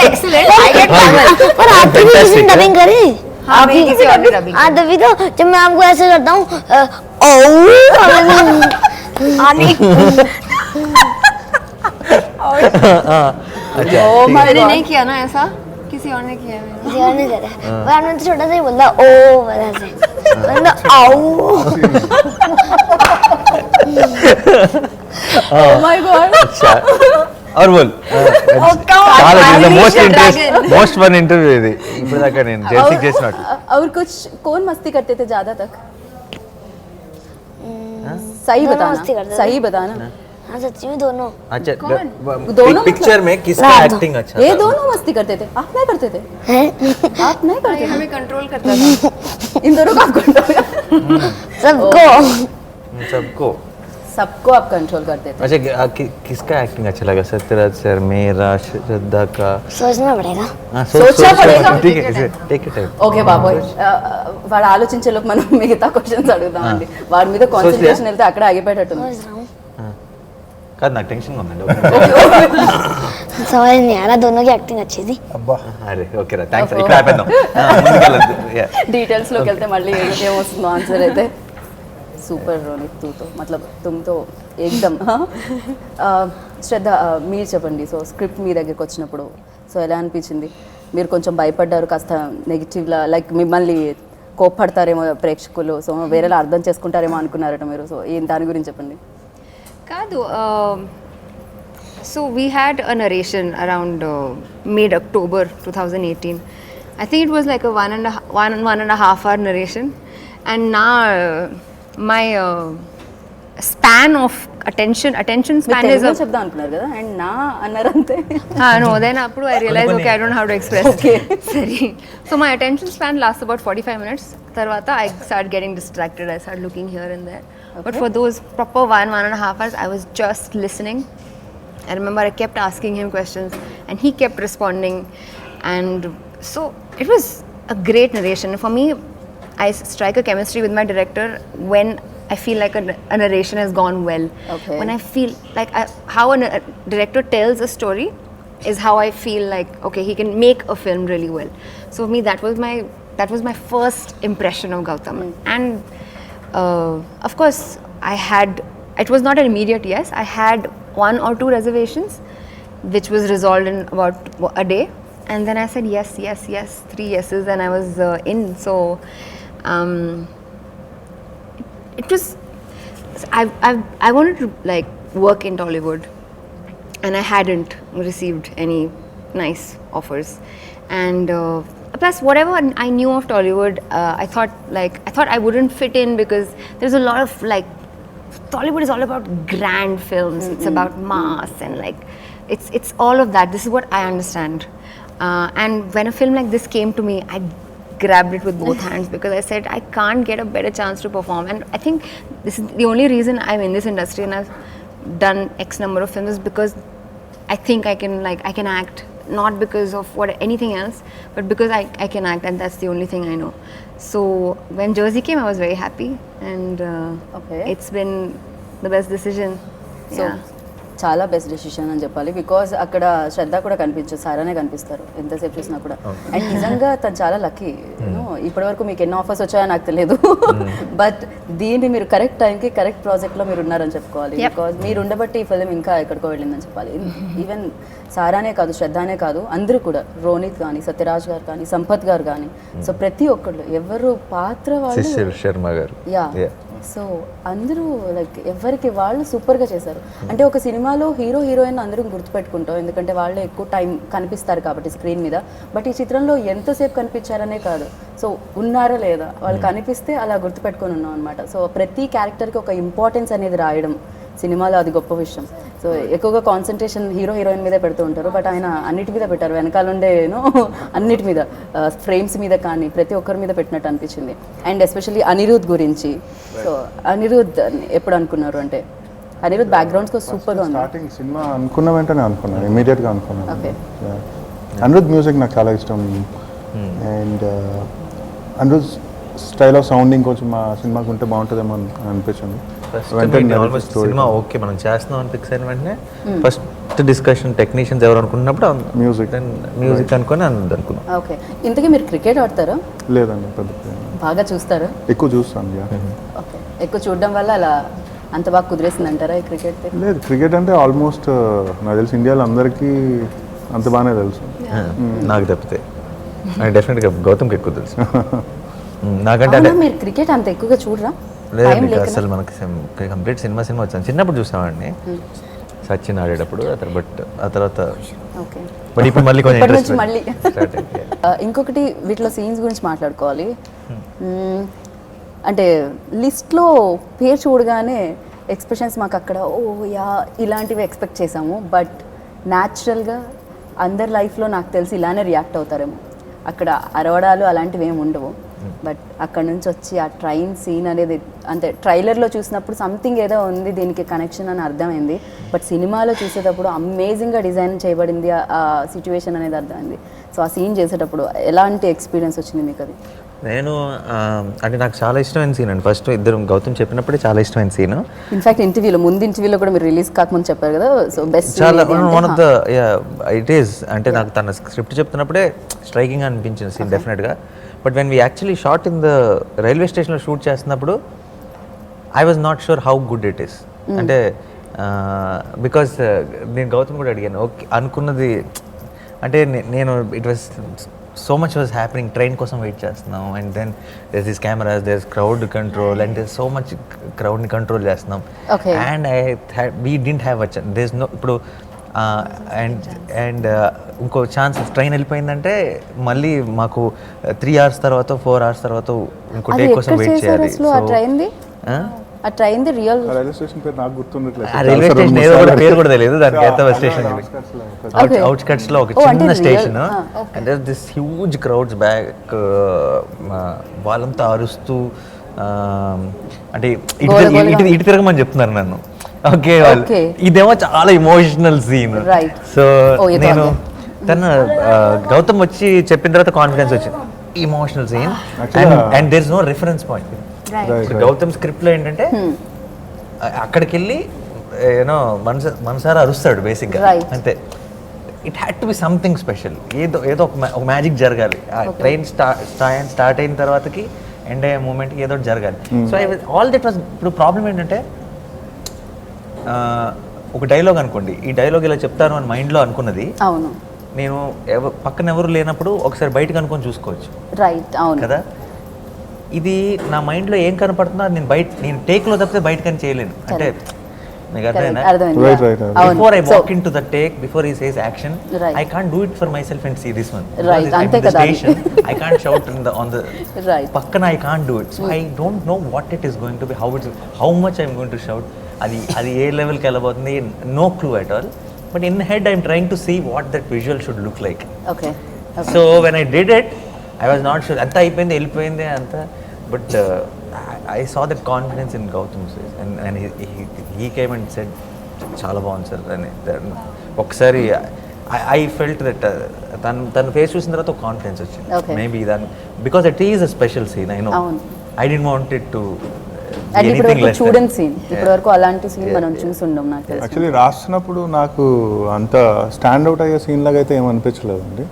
excellent I get normal पर आपकी भी किसी ने डबिंग करी? हाँ मेरी किसी और ने डबिंग हाँ तभी तो जब मैं आपको ऐसे करता हूँ आनी ओह माय मैंने गॉड, नहीं किया ना ऐसा, किसी और ने किया है मैंने। किसी और ने करा है। पर आपने तो छोटा सा ही बोला ओ वाला से, मतलब ओह माय गॉड। अच्छा और बोल చాలా మోస్ట్ ఫన్ ఇంటర్వ్యూ ఇది ఇప్పుడు దాకా నేను జెర్సీ చేసినట్టు. और कुछ कौन मस्ती करते थे ज्यादा तक? सही दोनों बताना, मस्ती करते थे। सही बताना। हाँ सच्ची में दोनों। अच्छा दोनों पिक्चर में किसका रात दो। एक्टिंग अच्छा ये था? दोनों मस्ती करते थे, आप नहीं करते थे? हैं? आप नहीं करते थे? हमें कंट्रोल करता था। इन दोनों को आप कंट्रोल, सबको सबको. सबको आप कंट्रोल करते थे। अच्छा किसका एक्टिंग अच्छा लगा? सत्यराज सर, मेरा, श्रद्धा का? सोचना पड़ेगा। हाँ, सोचना पड़ेगा. ठीक है टेक टाइम. ఓకే బాబోయ్, వాడు ఆలోచించేలోపు మనం మిగతా క్వశ్చన్స్ అడుగుదామండి. వాడి మీద కాన్సన్ట్రేషన్ వెళ్తే అక్కడ ఆగిపోయేటట్టుంది. सोच रहा हूँ, కాదు నాకు టెన్షన్ ఉందండి. समझ नहीं आ रहा, दोनों की एक्टिंग अच्छी थी। అబ్బా అరే ఓకే రా థ్యాంక్స్. ఇక్కడ ఆపేద్దాం. ముందుకెళ్ళొద్దు. డీటెయిల్స్ లోకి వెళ్తే మళ్ళీ ఏమొస్తుందో ఆన్సర్ అయితే. సూపర్ రోనిత్, तू तो मतलब तुम तो एकदम. हाँ శ్రద్ధ మీరు చెప్పండి. సో స్క్రిప్ట్ మీ దగ్గరికి వచ్చినప్పుడు సో ఎలా అనిపించింది? మీరు కొంచెం భయపడ్డారు, కాస్త నెగిటివ్లా, లైక్ మిమ్మల్ని కోప్పడతారేమో ప్రేక్షకులు, సో వేరేలా అర్థం చేసుకుంటారేమో అనుకున్నారట మీరు. సో దాని గురించి చెప్పండి. Kadu, so we had a narration around mid-October 2018. I think it was like a one and a half hour narration. And now my span of attention span is a... చెప్దాం అనుకున్నారు కదా, అండ్ నా అన్నారు అంతే. No, then appudu I realized, okay, I don't know how to express it. Sorry. So my attention span lasts about 45 minutes. Tarvata I started getting distracted. I started looking here and there. Okay. But for those proper one and a half hours, I was just listening. I remember I kept asking him questions and he kept responding. And so it was a great narration. For me, I strike a chemistry with my director when I feel like a narration has gone well. Okay. When I feel like how a director tells a story is how I feel like, okay, he can make a film really well. So for me, that was my first impression of Gautam. And of course, it was not an immediate yes. I had 1 or 2 reservations, which was resolved in about a day. And then I said yes, 3 yeses, and I was in. So it was, I wanted to like work in Tollywood, and I hadn't received any nice offers. And plus whatever I knew of Tollywood, I thought I wouldn't fit in because there's a lot of like, Tollywood is all about grand films. It's about mass and like it's all of that. This is what I understand. And when a film like this came to me, I grabbed it with both hands because I said I can't get a better chance to perform. And I think this is the only reason I'm in this industry and I've done X number of films is because I think I can act, not because of anything else, but because I can act, and that's the only thing I know. So when Jersey came, I was very happy, and Okay. it's been the best decision. So Yeah. చాలా best decision అని చెప్పాలి. Because అక్కడ శ్రద్ధ కూడా కనిపించదు, సారానే కనిపిస్తారు ఎంతసేపు చూసినా కూడా. అండ్ నిజంగా తను చాలా లక్కీ. ఇప్పటివరకు మీకు ఎన్ని ఆఫర్స్ వచ్చాయో నాకు తెలియదు, బట్ దీన్ని మీరు కరెక్ట్ టైంకి కరెక్ట్ ప్రాజెక్ట్లో మీరు ఉన్నారని చెప్పుకోవాలి. బికాజ్ మీరు ఉండబట్టి ఈ ఫిలిం ఇంకా ఎక్కడికో వెళ్ళిందని చెప్పాలి. ఈవెన్ సారానే కాదు, శ్రద్ధనే కాదు, అందరూ కూడా, రోనిత్ కానీ, సత్యరాజ్ గారు కానీ, సంపత్ గారు కానీ, సో ప్రతి ఒక్కళ్ళు ఎవరు పాత్ర వాళ్ళు, శర్మ గారు, యా, సో అందరూ లైక్ ఎవరికి వాళ్ళు సూపర్గా చేశారు. అంటే ఒక సినిమాలో హీరో హీరోయిన్ అందరూ గుర్తుపెట్టుకుంటాం, ఎందుకంటే వాళ్ళు ఎక్కువ టైం కనిపిస్తారు కాబట్టి స్క్రీన్ మీద. బట్ ఈ చిత్రంలో ఎంతసేపు కనిపించారనే కాదు, సో ఉన్నారా లేదా వాళ్ళు కనిపిస్తే అలా గుర్తుపెట్టుకొని ఉన్నాం అనమాట. సో ప్రతి క్యారెక్టర్కి ఒక ఇంపార్టెన్స్ అనేది రాయడం సినిమాలో, అది గొప్ప విషయం. సో ఎక్కువగా కాన్సన్ట్రేషన్ హీరో హీరోయిన్ మీదే పెడుతూ ఉంటారు, బట్ ఆయన అన్నిటి మీద పెట్టారు, వెనకాల ఉండేనో అన్నిటి మీద, ఫ్రేమ్స్ మీద కానీ ప్రతి ఒక్కరి మీద పెట్టినట్టు అనిపించింది. అండ్ ఎస్పెషల్లీ అనిరుద్ గురించి, సో అనిరుద్ ఎప్పుడు అనుకున్నారు? అంటే అనిరుద్ బ్యాక్గ్రౌండ్స్ సూపర్గా ఉంది. స్టార్టింగ్ సినిమా అనుకున్న వెంటనే అనుకున్నాను, ఇమీడియట్గా అనుకున్నాను. ఓకే. అనిరుద్ మ్యూజిక్ నాకు చాలా ఇష్టం, and Anirudh style of sounding కొంచెం మా సినిమాకి ఉంటే బాగుంటుందేమో అనిపించింది. సినిమా ఓకే మనం చేస్తున్నాం అని ఫిక్స్ అయిన వెంటనే ఫస్ట్ డిస్కషన్ టెక్నీషియన్స్ ఎవరు అనుకున్నప్పుడు మ్యూజిక్ అనుకుని అనుకున్నాం. ఓకే. ఇంతకీ మీరు క్రికెట్ ఆడతారా? లేదండి, పెద్ద బాగా చూస్తారా? ఎక్కువ చూస్తాను. ఓకే. ఎక్కువ చూడడం వల్ల అలా అంత బాగా కుదిరేసింది అంటారా ఈ క్రికెట్? లేదు, క్రికెట్ అంటే ఆల్మోస్ట్ నాకు తెలిసి ఇండియాలో అందరికీ అంత బాగానే తెలుసు. నాకు తప్పితే డెఫినెట్గా గౌతమ్కి ఎక్కువ తెలుసు. నాకంటే మీరు క్రికెట్ అంత ఎక్కువగా చూడరా? లేదండి, అసలు మనకి కంప్లీట్ సినిమా వచ్చాను. చిన్నప్పుడు చూసామండి సచిన్ ఆడేటప్పుడు, బట్ ఆ తర్వాత బట్ ఇప్పుడు మళ్ళీ కొంచెం ఇంట్రెస్ట్ మళ్ళీ. ఇంకొకటి వీటిలో సీన్స్ గురించి మాట్లాడుకోవాలి. అంటే లిస్ట్లో పేరు చూడగానే ఎక్స్ప్రెషన్స్ మాకు అక్కడ ఓ యా ఇలాంటివి ఎక్స్పెక్ట్ చేసాము, బట్ న్యాచురల్గా అందరి లైఫ్లో నాకు తెలిసి ఇలానే రియాక్ట్ అవుతారేమో. అక్కడ అరవడాలు అలాంటివి ఏమి ఉండవు, బట్ అక్కడ నుంచి వచ్చి ఆ ట్రైన్ సీన్ అనేది, అంటే ట్రైలర్లో చూసినప్పుడు సంథింగ్ ఏదో ఉంది దీనికి కనెక్షన్ అని అర్థమైంది, బట్ సినిమాలో చూసేటప్పుడు అమేజింగ్గా డిజైన్ చేయబడింది ఆ సిచ్యువేషన్ అనేది అర్థమైంది. సో ఆ సీన్ చేసేటప్పుడు ఎలాంటి ఎక్స్పీరియన్స్ వచ్చింది మీకు? అది నేను అంటే నాకు చాలా ఇష్టమైన సీన్ అండి. ఫస్ట్ ఇద్దరు గౌతమ్ చెప్పినప్పుడే చాలా ఇష్టమైన సీన్. ఇన్ఫాక్ట్ ముందు ఇంటర్వ్యూలో కూడా మీరు రిలీజ్ కాకముందు చెప్పారు కదా, సో బెస్ట్ చాలా one of the it is. అంటే నాకు తన స్క్రిప్ట్ చెప్తున్నప్పుడే స్ట్రైకింగ్ అనిపించిన సీన్ డెఫినెట్గా. But when we actually shot in the railway స్టేషన్లో షూట్ చేస్తున్నప్పుడు I was not sure how good it is. అంటే బికాస్ నేను గౌతమ్ కూడా అడిగాను ఓకే అనుకున్నది అంటే నేను it was so much was happening train కోసం వెయిట్ చేస్తున్నాం and then there this cameras there crowd control and there so much క్రౌడ్ని కంట్రోల్ చేస్తున్నాం and we didn't have these no ఇప్పుడు అండ్ ఇంకో ఛాన్స్ ట్రైన్ వెళ్ళిపోయిందంటే మళ్ళీ మాకు 3 hours తర్వాత 4 hours తర్వాత ఇంకో టేక్ కోసం వెయిట్ చేయాలి ఆ train the real railway station పేరు నాకు గుర్తుండట్లేదు. ఆ రైల్వే స్టేషన్ ఏదో కూడా పేరు కూడా తెలియదు దానికి ఎంత స్టేషన్ అవుట్స్కట్స్ లో ఒక చిన్న station and this huge crowds back వాళ్ళంతా అరుస్తూ అంటే ఇటు తిరగమని చెప్తున్నారు నన్ను. ఓకే ఇదేమో చాలా ఇమోషనల్ సీన్. సో నేను తను గౌతమ్ వచ్చి చెప్పిన తర్వాత కాన్ఫిడెన్స్ వచ్చింది emotional scene and there is no reference point. Gautam script లో ఏంటంటే అక్కడికి వెళ్ళి యూనో మనసారా అరుస్తాడు బేసిక్గా అంతే. It had to be something special, ఏదో ఒక మ్యాజిక్ జరగాలి. ట్రైన్ స్టార్ట్ అయిన తర్వాతకి ఎండ్ అయ్యే మూమెంట్కి ఏదో జరగాలి. So all that was. ఇప్పుడు ప్రాబ్లం ఏంటంటే ఒక డైలాగ్ అనుకోండి, ఈ డైలాగ్ ఇలా చెప్తాను అని మైండ్లో అనుకున్నది నేను పక్కన ఎవరు లేనప్పుడు ఒకసారి బయటకు అనుకొని చూసుకోవచ్చు కదా. ఇది నా మైండ్లో ఏం కనపడుతుందో అది నేను టేక్లో తప్పితే బయటకని చేయలేను. అంటే మీకు అర్థమైనా before I walk in to the take before he says action I can't do it for myself and see this one station I can't shout on the పక్కన I can't do it. So I don't know what it is going to be, how much I'm going to shout, అది ఏ లెవెల్కి వెళ్ళబోతుంది, no clue at all. But in head I'm trying to see what that visual should look like. So when I did it I was not sure. అంతా అయిపోయింది వెళ్ళిపోయింది అంతా. But I saw that confidence in Gautam and he came and said చాలా బాగుంది sir అని. ఒకసారి I felt that తన face చూసిన తర్వాత ఒక కాన్ఫిడెన్స్ వచ్చింది. మేబీ దాని because it is a special scene. I know I don't want it to చూడని సీన్. ఇప్పటివరకు అలాంటి సీన్ మనం చూసుండం. నాకు యాక్చువల్లీ రాస్తున్నప్పుడు నాకు అంత స్టాండ్ అవుట్ అయ్యే సీన్ లాగా అయితే ఏమనిపించలేదండి.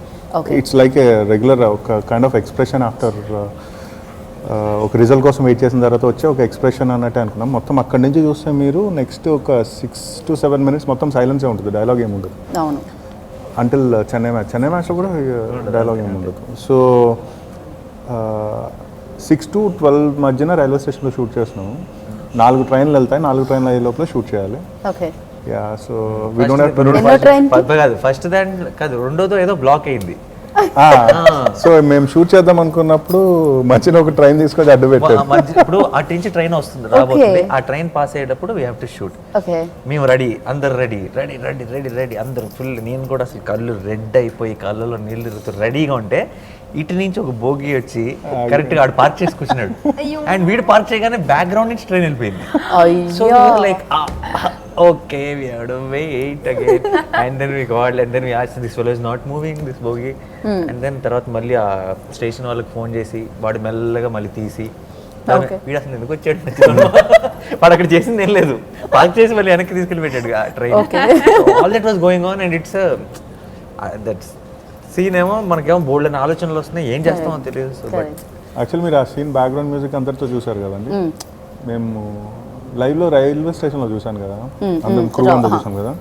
ఇట్స్ లైక్ ఏ రెగ్యులర్ ఒక కైండ్ ఆఫ్ ఎక్స్ప్రెషన్ ఆఫ్టర్ ఒక రిజల్ట్ కోసం వెయిట్ చేసిన తర్వాత వచ్చే ఒక ఎక్స్ప్రెషన్ అన్నట్టే అనుకున్నాం. మొత్తం అక్కడి నుంచి చూస్తే మీరు నెక్స్ట్ ఒక 6 to 7 minutes మొత్తం సైలెన్సే ఉంటుంది, డైలాగ్ ఏమి ఉండదు. అంటిల్ చెన్నై మ్యాచ్లో కూడా డైలాగ్ ఏమి ఉండదు. సో 6 to 12 మధ్యన రైల్వే స్టేషన్లో షూట్ చేస్తున్నాము. 4 ట్రైన్లు వెళ్తాయి, 4 ట్రైన్లు అయ్యే లోపల షూట్ చేయాలి. Yeah so we don't have first దాంట్లో కాదు, రెండోదో ఏదో బ్లాక్ అయింది. సో మేము షూట్ చేద్దాం అనుకున్నప్పుడు మధ్యలో ఒక ట్రైన్ తీసుకొని అడ్డు పెట్టారు. ఇప్పుడు అటు నుంచి ట్రైన్ వస్తుంది రాబోతుంది, ఆ ట్రైన్ పాస్ అయ్యేటప్పుడు వీ హ్యావ్ టు షూట్. మేము రెడీ, అందరు ready ready ready ready ready అందరు ఫుల్. నేను కూడా అసలు కళ్ళు రెడ్ అయిపోయి కళ్ళలో నీళ్ళు తిరుగుతూ రెడీగా ఉంటే ఇటు నుంచి ఒక బోగి వచ్చి కరెక్ట్ గా ఆడు పార్క్ చేసి కూర్చున్నాడు. అండ్ వీడు పార్క్ చేయగానే బ్యాక్గ్రౌండ్ నుంచి ట్రైన్ వెళ్ళిపోయింది. So like okay we have to wait again and then we called and then we asked this fellow is not moving this bogie and then తర్వాత మళ్ళీ ఆ స్టేషన్ వాళ్ళకి ఫోన్ చేసి వాడు మెల్లగా మళ్ళీ తీసి వీడు అసలు ఎందుకు వచ్చాడు వాడు అక్కడ చేసింది ఏం లేదు, పార్క్ చేసి మళ్ళీ వెనక్కి తీసుకెళ్ళి పెట్టాడు ఆ train. All that was going on and it's that's scene ఏమో మనకేమో బోల్డ్ అని ఆలోచనలు వస్తున్నాయి, ఏం చేస్తామో తెలియదు. సో బట్ యాక్చువల్లీ మీరు ఆ సీన్ బ్యాక్గ్రౌండ్ మ్యూజిక్ అందరితో చూసారు కదండి. మేము లైవ్లో రైల్వే స్టేషన్లో చూసాను కదా, అందరం క్రూ అంతా చూసాం కదా.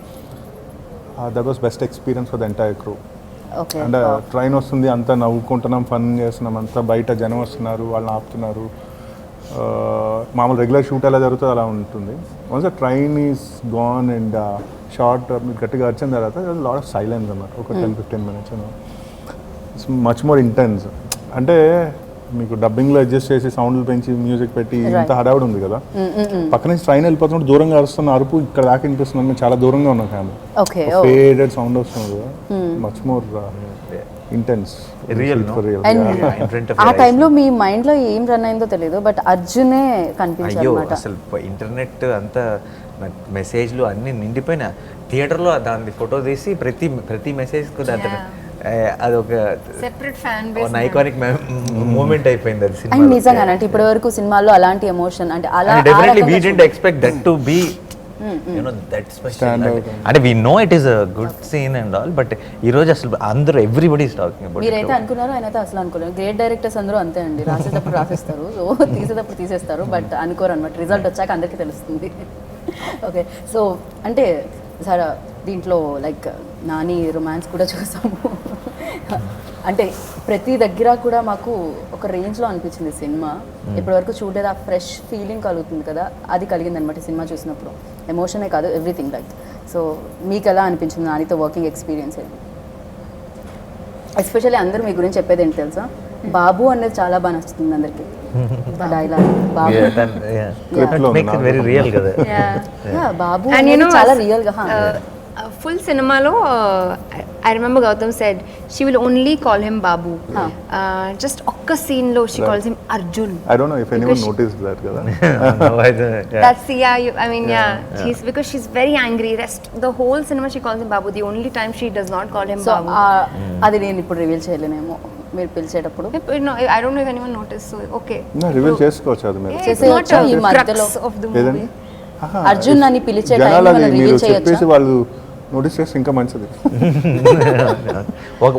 That was best experience for the entire crew. అంటే ట్రైన్ వస్తుంది, అంతా నవ్వుకుంటున్నాం, ఫన్ చేస్తున్నాం, అంతా బయట జనం వస్తున్నారు, వాళ్ళని ఆపుతున్నారు. మామూలు రెగ్యులర్ షూట్ ఎలా జరుగుతుందో అలా ఉంటుంది. Once the train is gone and short గట్టిగా వచ్చిన తర్వాత లాట్ ఆఫ్ సైలెన్స్ అన్నమాట. ఒక 10-15 minutes it's much more intense. అంటే మీకు డబ్బింగ్లో అడ్జస్ట్ చేసి సౌండ్లు పెంచి మ్యూజిక్ పెట్టి ఇంత హడావుడు ఉంది కదా, పక్క నుంచి ట్రైన్ వెళ్ళిపోతున్నప్పుడు దూరంగా అరుస్తున్న అరుపు ఇక్కడ దాకా వినిపిస్తుంది. మేము చాలా దూరంగా ఉన్నాం, ఫ్యామిలీ ఫేడెడ్ సౌండ్ వస్తుంది కదా, మచ్ మోర్ ఇంటెన్స్ రియల్. ఆ టైంలో మీ మైండ్ లో ఏం రన్ అయిందో తెలియదు, బట్ అర్జునే కనిపించారు. అసలు ఇంటర్నెట్ అంతా మెసేజ్లు అన్ని నిండిపోయిన థియేటర్లో దాని ఫోటో తీసి ప్రతి మెసేజ్కు దాంట్లో అదొక separate fan base iconic moment అయిపోయింది అది సినిమా. నిజంగా అంటే ఇప్పటి వరకు సినిమాల్లో అలాంటి ఎమోషన్ అంటే అలా definitely we didn't expect that to be you know that special. అంటే we know it is a good scene and all, but ఈ రోజు అసలు అందరూ ఎవ్రీబడి ఇస్ టాకింగ్ అబౌట్. మీరైతే అనుకున్నారో ఆయనైతే అసలు అనుకోలేదు. గ్రేట్ డైరెక్టర్స్ అందరూ అంతే అండి, రాసేటప్పుడు రాసేస్తారు, సో తీసేటప్పుడు తీసేస్తారు, బట్ అనుకోరు అనమాట. రిజల్ట్ వచ్చాక అందరికీ తెలుస్తుంది. ఓకే, సో అంటే సార్ దీంట్లో లైక్ నాని రొమాన్స్ కూడా చూసాము. అంటే ప్రతి దగ్గర కూడా మాకు ఒక రేంజ్లో అనిపించింది సినిమా. ఇప్పటివరకు చూడలేదు, ఆ ఫ్రెష్ ఫీలింగ్ కలుగుతుంది కదా, అది కలిగింది అనమాట సినిమా చూసినప్పుడు. ఎమోషనే కాదు, ఎవ్రీథింగ్ లైక్. సో మీకు ఎలా అనిపించింది నానితో వర్కింగ్ ఎక్స్పీరియన్స్? ఎస్పెషల్లీ అందరూ మీ గురించి చెప్పేది ఏంటి తెలుసా, బాబు అనేది చాలా బాగా నచ్చుతుంది అందరికి. డైలాగ్ బాబు వెరీ రియల్ కదా. బాబు And you అనేది know, చాలా రియల్ గా. full cinema lo I remember Gautam said she will only call him Babu. Just okka scene lo she calls him Arjun. I don't know if anyone noticed that kada. That's I mean she's because she's very angry. The whole cinema she calls him Babu. The only time she does not call him so Babu. అది నేను ఇప్పుడు reveal చేయలేనేమో మీరు పిలిచేటప్పుడు. No, I don't know if anyone noticed, so okay. No, reveal చేసుకోవచ్చు అది మీరు. It's not ఈ a మధ్యలో crux of the movie. Arjun అని పిలిచే టైం జనాలు అది మనం మీరు రివీల్ చెప్పేసి చేయొచ్చు. వాళ్ళు నోటీస్ చేస్తే ఇంకా మంచిది.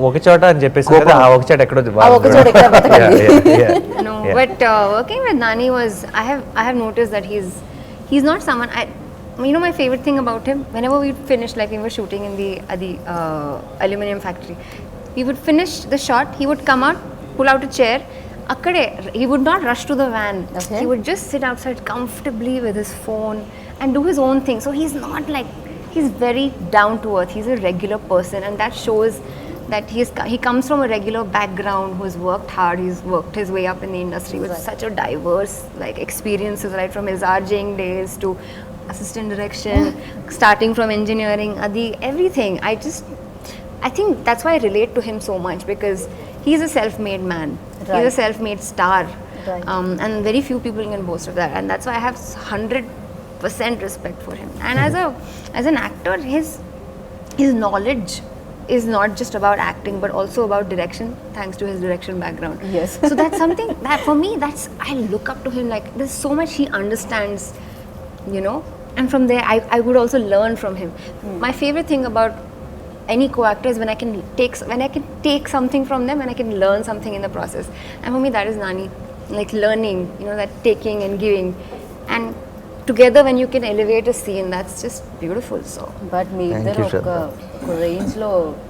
ఒక చోట అని చెప్పేసి కదా, ఆ ఒక చోట ఎక్కడో ఒక చోట ఎక్కడ బతకండి. No, but working with Nani was I have noticed that he's not someone you know, my favorite thing about him, whenever we finished, like we were shooting in the aluminum factory, we would finish the shot, he would come out, pull out a chair, akkade he would not rush to the van. Okay. He would just sit outside comfortably with his phone and do his own thing. So he's not like, he's very down to earth. He's a regular person, and that shows that he comes from a regular background, who's worked hard. He's worked his way up in the industry with such a diverse like experiences, right from his RJing days to assistant direction, starting from engineering, everything. I think that's why I relate to him so much, because he's a self-made man. Right. He's a self-made star. Right. And very few people can boast of that, and that's why I have 100% respect for him. And as an actor, his knowledge is not just about acting but also about direction, thanks to his direction background. Yes. So that's something that for me, I look up to him. Like, there's so much he understands, you know, and from there I would also learn from him. My favorite thing about any co-actor is when I can take something from them and I can learn something in the process. And for me, that is Nani, like learning, you know, that taking and giving, and together when you can elevate a scene, that's just beautiful. So but me Thank ఇద్దరు you, Shraddha. ఒక రేంజ్లో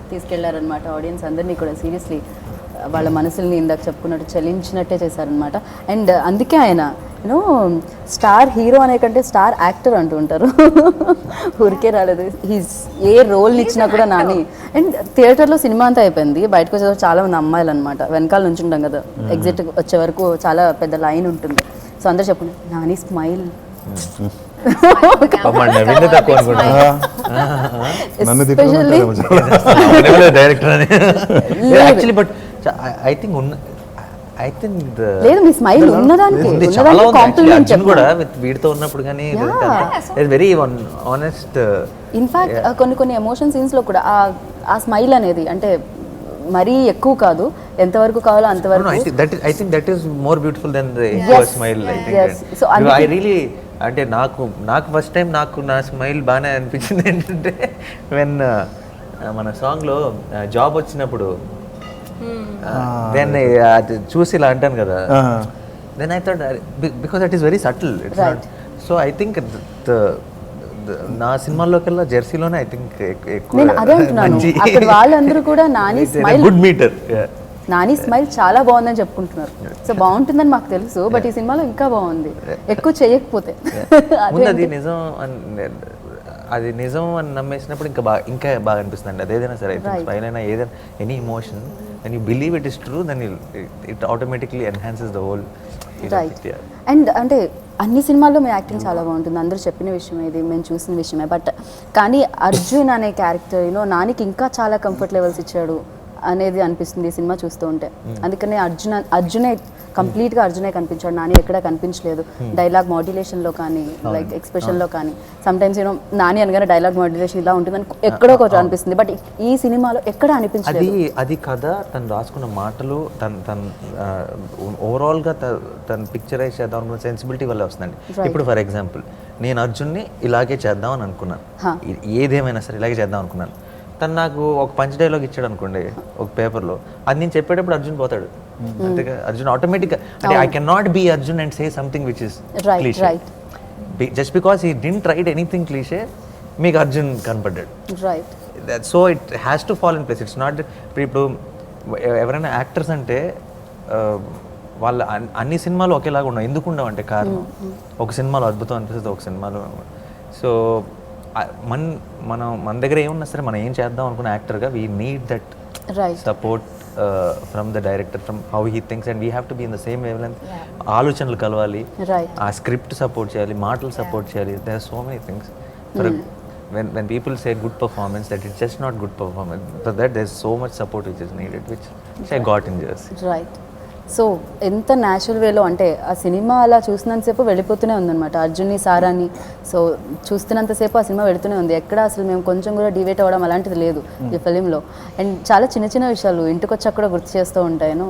తీసుకెళ్లారనమాట audience అందరినీ కూడా. Seriously వాళ్ళ మనసుల్ని ఇందాక చెప్పుకున్నట్టు చలించినట్టే చేశారనమాట. అండ్ అందుకే ఆయన యూనో స్టార్ హీరో అనే కంటే స్టార్ యాక్టర్ అంటూ ఉంటారు. ఊరికే రాలేదు, హీస్ ఏ రోల్ ఇచ్చినా కూడా నాని. అండ్ థియేటర్లో సినిమా అంతా అయిపోయింది, బయటకు వచ్చే చాలా మంది అమ్మాయిలు అనమాట, వెనకాల నుంచి ఉంటాం కదా, ఎగ్జిట్ వచ్చే వరకు చాలా పెద్ద లైన్ ఉంటుంది. సో అందరు చెప్పుకున్నారు నాని స్మైల్. నవ్విందే తక్కువ అనుకుంటా నన్ను Especially- డైరెక్టర్ అని. యాక్చువల్లీ బట్ ఐ థింక్ లేదు, మీ స్మైల్ ఉన్నదానికి చాలా ఉంది కాంప్లిమెంట్ అర్జున్ కూడా వీడితో ఉన్నప్పుడు కానీ వెరీ ఆనెస్ట్. ఇన్ఫాక్ట్ కొన్ని ఎమోషన్ సీన్స్ లో కూడా ఆ స్మైల్ అనేది అంటే మరీ ఎక్కువ కాదు, ఎంతవరకు కావాలో అంతవరకు. I think that is more beautiful then the smile. I Yes. So, think I really అంటే నాకు ఫస్ట్ టైం నా స్మైల్ బాగానే అనిపించింది ఏంటంటే వెన్ మన సాంగ్లో జాబ్ వచ్చినప్పుడు దెన్ అది చూసి ఇలా అంటాను కదా, then I thought because that is very subtle. It's not so I think నా సినిమాల్లోకెల్లా జెర్సీలోనే ఐ థింక్ నేను అదే అంటున్నాను, అక్కడ వాళ్ళందరూ కూడా Nani smile, good meter. Nani smile చాలా బాగుందని చెప్పుకుంటున్నారు. సో బాగుంటుందని మాకు తెలుసు, బట్ ఈ సినిమాలో ఇంకా బాగుంది ఎక్కువ చేయకపోతే. ముందు అది నిజం అని నమ్మేసినప్పుడు ఇంకా బాగా అనిపిస్తుంది. అదేదైనా సరే, స్మైల్ అయినా ఏదైనా any emotion, when you believe it is true, then it automatically enhances the whole. Right. And అంటే అన్ని సినిమాల్లో మీ యాక్టింగ్ చాలా బాగుంటుంది, అందరూ చెప్పిన విషయమే, ఇది మేము చూసిన విషయమే. బట్ కానీ అర్జున్ అనే క్యారెక్టర్ యూనో నానికి ఇంకా చాలా కంఫర్ట్ లెవెల్స్ ఇచ్చాడు అనేది అనిపిస్తుంది ఈ సినిమా చూస్తూ ఉంటే. అందుకనే అర్జునే కంప్లీట్గా అర్జునే కనిపించాడు, నాని ఎక్కడ కనిపించలేదు. డైలాగ్ మాడ్యులేషన్లో కానీ లైక్ ఎక్స్ప్రెషన్లో కానీ సమ్టైమ్స్ యూనో నాని అనగానే డైలాగ్ మాడ్యులేషన్ ఇలా ఉంటుందని ఎక్కడో కొంచెం అనిపిస్తుంది, బట్ ఈ సినిమాలో ఎక్కడ అనిపించలేదు. అది కథ తను రాసుకున్న మాటలు తన ఓవరాల్గా తను పిక్చరైజ్ చేద్దాం అనుకున్న సెన్సిబిలిటీ వల్ల వస్తుందండి. ఇప్పుడు ఫర్ ఎగ్జాంపుల్ నేను అర్జున్ని ఇలాగే చేద్దాం అని అనుకున్నాను, ఏదేమైనా సరే ఇలాగే చేద్దాం అనుకున్నాను. తను నాకు ఒక పంచ్ డైలాగ్ ఇచ్చాడు అనుకోండి ఒక పేపర్లో, అది నేను చెప్పేటప్పుడు అర్జున్ పోతాడు. అంతేగా అర్జున్ ఆటోమేటిక్గా అంటే I can not be Arjun and say something which is cliché. Just because he didn't write anything cliché మీకు అర్జున్ కనపడ్డాడు. Right. So it has to fall in place. It's not ఇప్పుడు ఎవరైనా యాక్టర్స్ అంటే వాళ్ళ అన్ని సినిమాలు ఒకేలాగా ఉండవు. ఎందుకు ఉండవంటే కారణం ఒక సినిమాలో అద్భుతం అనిపిస్తుంది, ఒక సినిమాలో. సో మన దగ్గర ఏమున్నా సరే మనం ఏం చేద్దాం అనుకున్న యాక్టర్గా we need that support from the director, from how he thinks, and we have to be in the same wavelength. ఆలోచనలు కలవాలి, ఆ స్క్రిప్ట్ సపోర్ట్ చేయాలి, మాటలు సపోర్ట్ చేయాలి. There are so many things. When people say good performance, that it's just not good performance. For that there's so much support which is needed, which I got in Jersey. Right. So ఎంత natural వేలో అంటే ఆ cinema అలా చూసినంతసేపు వెళ్ళిపోతూనే ఉందన్నమాట, అర్జున్ని సారాన్ని. So చూస్తున్నంతసేపు ఆ cinema వెళుతూనే ఉంది, ఎక్కడ అసలు మేము కొంచెం కూడా డివేట్ అవ్వడం అలాంటిది లేదు ఈ ఫిలింలో. అండ్ చాలా చిన్న చిన్న విషయాలు ఇంటికి వచ్చాక కూడా గుర్తు చేస్తూ ఉంటాను.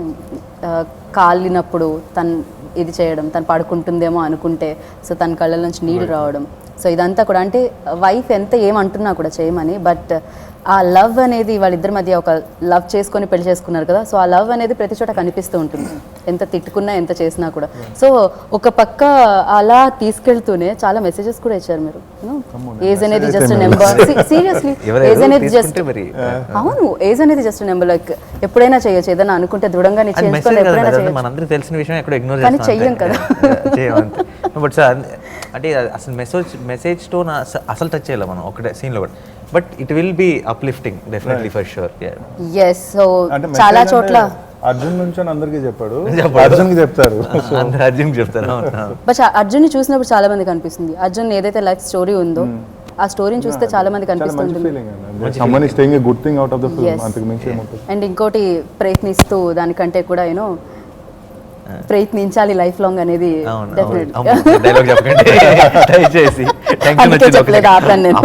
కాలినప్పుడు తను ఇది చేయడం, తను పడుకుంటుందేమో అనుకుంటే సో తన కళ్ళ నుంచి నీళ్ళు రావడం. సో ఇదంతా కూడా అంటే వైఫ్ ఎంత ఏమంటున్నా కూడా చేయమని, బట్ ఆ లవ్ అనేది వాళ్ళిద్దరి మధ్య ఒక లవ్ చేసుకొని పెళ్లి చేసుకున్నారు కదా. సో ఆ లవ్ అనేది ప్రతి చోట కనిపిస్తూ ఉంటుంది, ఎంత తిట్టుకున్నా ఎంత చేసినా కూడా. సో ఒక పక్క అలా తీసుకెళ్తూనే చాలా మెసేజెస్ కూడా ఇచ్చారు మీరు. ఏజ్ అనేది జస్ట్ నెంబర్, సీరియస్లీ ఏజ్ అనేది జస్ట్, అవును ఏజ్ అనేది జస్ట్ నెంబర్. లైక్ ఎప్పుడైనా చేయొచ్చు, ఏదైనా అనుకుంటే దృఢంగా నిశ్చయించుకొని ఎప్పుడైనా చేయొచ్చు, కానీ చెయ్యం కదా. బట్ అంటే అసలు మెసేజ్ టోన్ అసలు టచ్ చేయాలి మనం ఒకటే సీన్లో కూడా. But it will be uplifting definitely for sure. yes so చాలా చోట్ల అర్జున్ నుంచి అందరికీ చెప్పాడు, అర్జున్కి చెప్తారు, అందరూ అర్జున్కి చెప్తారు. బట్ అర్జున్ని చూసినప్పుడు చాలా మంది కనిపిస్తుంది, అర్జున్ ఏదైతే లైఫ్ స్టోరీ ఉందో ఆ స్టోరీని చూస్తే చాలా మంది కనిపిస్తుంది. అండ్ ఇంకోటి ప్రయత్నిస్తూ దానికంటే కూడా యూనో ప్రయత్నించాలి లైఫ్ లాంగ్ అనేది డెఫినెట్. చెప్పలేదు ఆపండి నేను.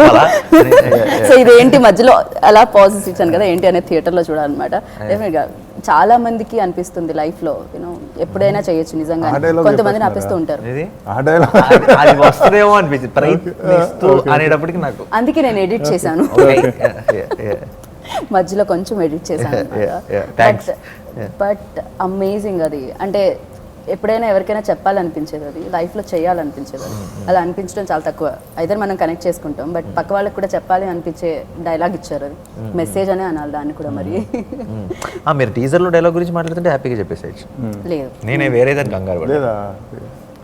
సో ఇదేంటి మధ్యలో అలా పాజెస్ ఇచ్చాను కదా, ఏంటి అనేది థియేటర్లో చూడాలన్నమాట. డెఫినెట్గా చాలా మందికి అనిపిస్తుంది లైఫ్ లో యూనో ఎప్పుడైనా చేయొచ్చు నిజంగా. కొంతమంది ఆపిస్తూ ఉంటారు, అందుకే నేను ఎడిట్ చేశాను, మధ్యలో కొంచెం ఎడిట్ చేశాను. బట్ అమేజింగ్ అది. అంటే ఎప్పుడైనా ఎవరికైనా చెప్పాలనిపించేది, అది లైఫ్లో చేయాలనిపించేది, అది అలా అనిపించడం చాలా తక్కువ. అయితే మనం కనెక్ట్ చేసుకుంటాం, బట్ పక్క వాళ్ళకి కూడా చెప్పాలి అనిపించే డైలాగ్ ఇచ్చారు, అది మెసేజ్ అనే అనాలి దాన్ని కూడా. మరి మీరు టీజర్లో డైలాగ్ గురించి మాట్లాడుతుంటే హ్యాపీగా చెప్పేసేయచ్చు. లేదు నేనే వేరే దాన్ని కంగారు పడ్డా.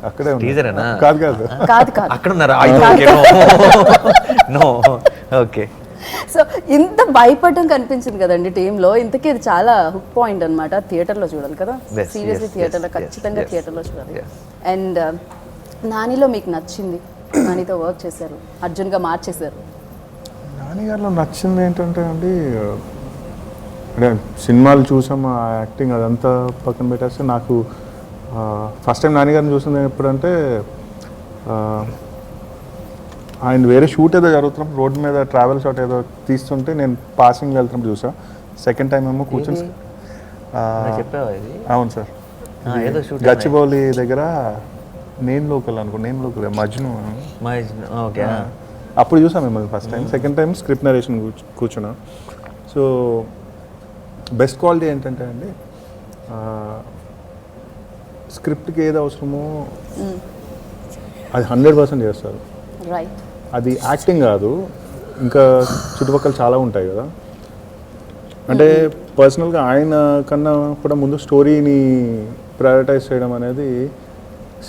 అక్కడే టీజరేనా? కాదు కాదు కాదు కాదు అక్కడ ఉన్నారా? ఓకే. సో ఇంత భయపడడం కనిపించింది కదండి టీంలో, ఇంతకీ ఇది చాలా హుక్ పాయింట్ అనమాట. థియేటర్లో చూడాలి కదా, సీరియస్లీ థియేటర్లో ఖచ్చితంగా థియేటర్లో చూడాలి. అండ్ నానిలో మీకు నచ్చింది, నానితో వర్క్ చేశారు, అర్జున్గా మార్చేశారు. నాని గారిలో నచ్చింది ఏంటంటే అండి, అంటే సినిమాలు చూసాం, ఆ యాక్టింగ్ అదంతా పక్కన పెట్టేస్తే నాకు ఫస్ట్ టైం నాని గారిని చూసింది ఎప్పుడంటే ఆయన వేరే షూట్ ఏదో జరుగుతున్నప్పుడు రోడ్డు మీద ట్రావెల్ షాట్ ఏదో తీస్తుంటే నేను పాసింగ్ వెళ్తున్నప్పుడు చూసా. సెకండ్ టైం ఏమో కూర్చొని అవును సార్ గచ్చిబౌలి దగ్గర నేను లోకల్ మజ్ను అప్పుడు చూసాం మిమ్మల్ని first time. Second time script narration కూర్చున్నా. సో బెస్ట్ క్వాలిటీ ఏంటంటే అండి, స్క్రిప్ట్కి ఏది అవసరమో అది 100% చేస్తారు. రైట్. అది యాక్టింగ్ కాదు, ఇంకా చుట్టుపక్కల చాలా ఉంటాయి కదా. అంటే పర్సనల్గా ఆయన కన్నా కూడా ముందు స్టోరీని ప్రయారిటైజ్ చేయడం అనేది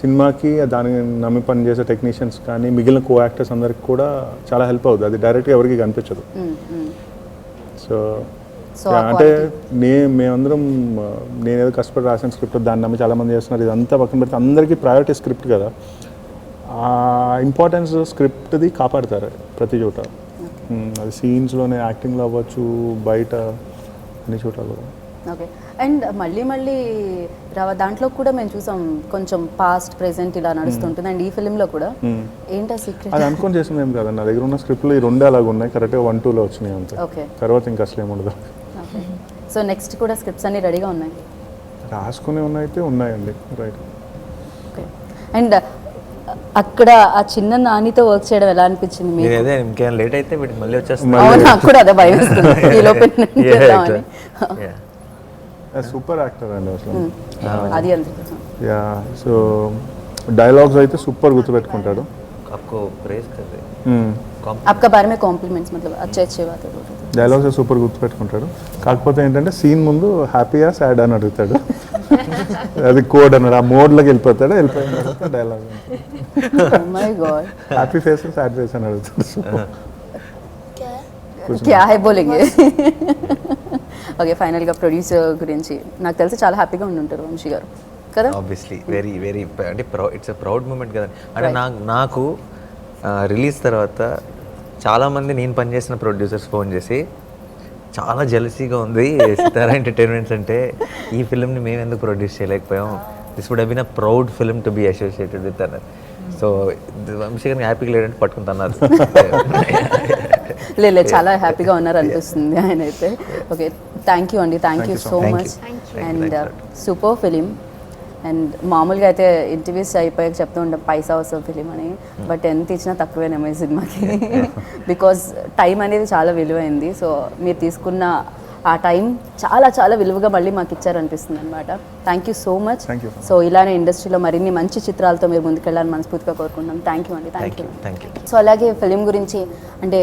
సినిమాకి, దానికి నమ్మి పనిచేసే టెక్నీషియన్స్ కానీ మిగిలిన కో యాక్టర్స్ అందరికి కూడా చాలా హెల్ప్ అవుతుంది. అది డైరెక్ట్గా ఎవరికి కనిపించదు. సో అంటే మేమందరం నేనేదో కష్టపడి రాసిన స్క్రిప్ట్ దాన్ని నమ్మి చాలామంది చేస్తున్నారు. ఇదంతా పక్కన పెడితే అందరికీ ప్రయారిటీ స్క్రిప్ట్ కదా, ఆ ఇంపార్టెన్స్ స్క్రిప్ట్ది కాపాడతారు ప్రతి చోట. అది సీన్స్లోనే, యాక్టింగ్లో అవ్వచ్చు, బయట అన్ని చోట్ల కూడా. ఓకే. అండ్ మళ్ళీ దాంట్లో కూడా మేము చూసాం కొంచెం పాస్ట్ ప్రెసెంట్ ఇలా నడుస్తుంటుంది. అండ్ ఈ ఫిలింలో కూడా ఏంటో సీక్రెట్ అది అనుకొని చేసింది ఏం కాదండి. నా దగ్గర ఉన్న స్క్రిప్ట్లో ఈ 2 అలాగ ఉన్నాయి, కరెక్ట్గా 1, 2లో వచ్చినాయి అంతే. ఓకే. తర్వాత ఇంకా అసలు ఏముండదు. ఓకే. సో నెక్స్ట్ కూడా స్క్రిప్ట్స్ అన్ని రెడీగా ఉన్నాయి, రాసుకునే ఉన్నాయండి. రైట్. ఓకే. అండ్ అక్కడ ఆ చిన్న నానితో వర్క్ చేయడం ఎలా అనిపించింది మీకు? ఇంకేం లేట్ అయితే మళ్ళీ వచ్చేస్తుంది. నాకు కూడా అదే భయం వేస్తుంది. సూపర్ యాక్టర్ అండి అసలు. అది అందుకోసం. యా. సో డైలాగ్స్ అయితే సూపర్ గుర్తుపెట్టుకుంటాడు. आपको प्रेज कर रहे आपका बारे में कॉम्प्लीमेंट्स मतलब अच्छे अच्छे बातें बोल रहे थे. డైలాగ్స్ సూపర్ గుర్తుపెట్టుకుంటాడు. కాకపోతే ఏంటంటే సీన్ ముందు హ్యాపీయా సాడ్ అని అడుగుతాడు. అది కోడ్ అన్నాడు. ఆ మోడ్లోకి వెళ్ళిపోతాడు. వెళ్ళిపోయిన తర్వాత dialogue Oh my god. Happy face sad face అని అడుగుతాడు. क्या है बोलेंगे. ఓకే ఫైనల్గా ప్రొడ్యూసర్ గురించి నాకు తెలిసి చాలా హ్యాపీగా ఉండుంటారు వంశీ గారు కదా. ఆబ్వియస్లీ వెరీ వెరీ అంటే ఇట్స్ ఎ ప్రౌడ్ మూమెంట్ కదా. అంటే నాకు రిలీజ్ తర్వాత చాలామంది నేను పనిచేసిన ప్రొడ్యూసర్స్ ఫోన్ చేసి చాలా జెలసీగా ఉంది సితారా ఎంటర్టైన్మెంట్స్ అంటే ఈ ఫిల్మ్ని మేము ఎందుకు ప్రొడ్యూస్ చేయలేకపోయాం, this would have been a proud film to be associated with అన్నారు. సో వంశీ గారిని హ్యాపీగా లేదంటే పట్టుకుంటున్నారు. లేదు చాలా హ్యాపీగా ఉన్నారు అనిపిస్తుంది ఆయన అయితే. ఓకే థ్యాంక్ యూ అండి, thank you so much. And super film. And మామూలుగా అయితే ఇంటర్వ్యూస్ అయిపోయాక చెప్తూ ఉంటాం పైసా వస్తుంది ఫిలిం అని, బట్ ఎంత ఇచ్చినా తక్కువేనేమో ఈ సినిమాకి. బికాజ్ టైం అనేది చాలా విలువైంది. సో మీరు తీసుకున్న ఆ టైం చాలా చాలా విలువగా మళ్ళీ మాకు ఇచ్చారనిపిస్తుంది అనమాట. Thank you so much. So ఇలానే ఇండస్ట్రీలో మరిన్ని మంచి చిత్రాలతో మీరు ముందుకెళ్ళాలని మనస్ఫూర్తిగా కోరుకుంటున్నాం. థ్యాంక్ యూ అండి, థ్యాంక్ యూ. సో అలాగే ఫిలిం గురించి అంటే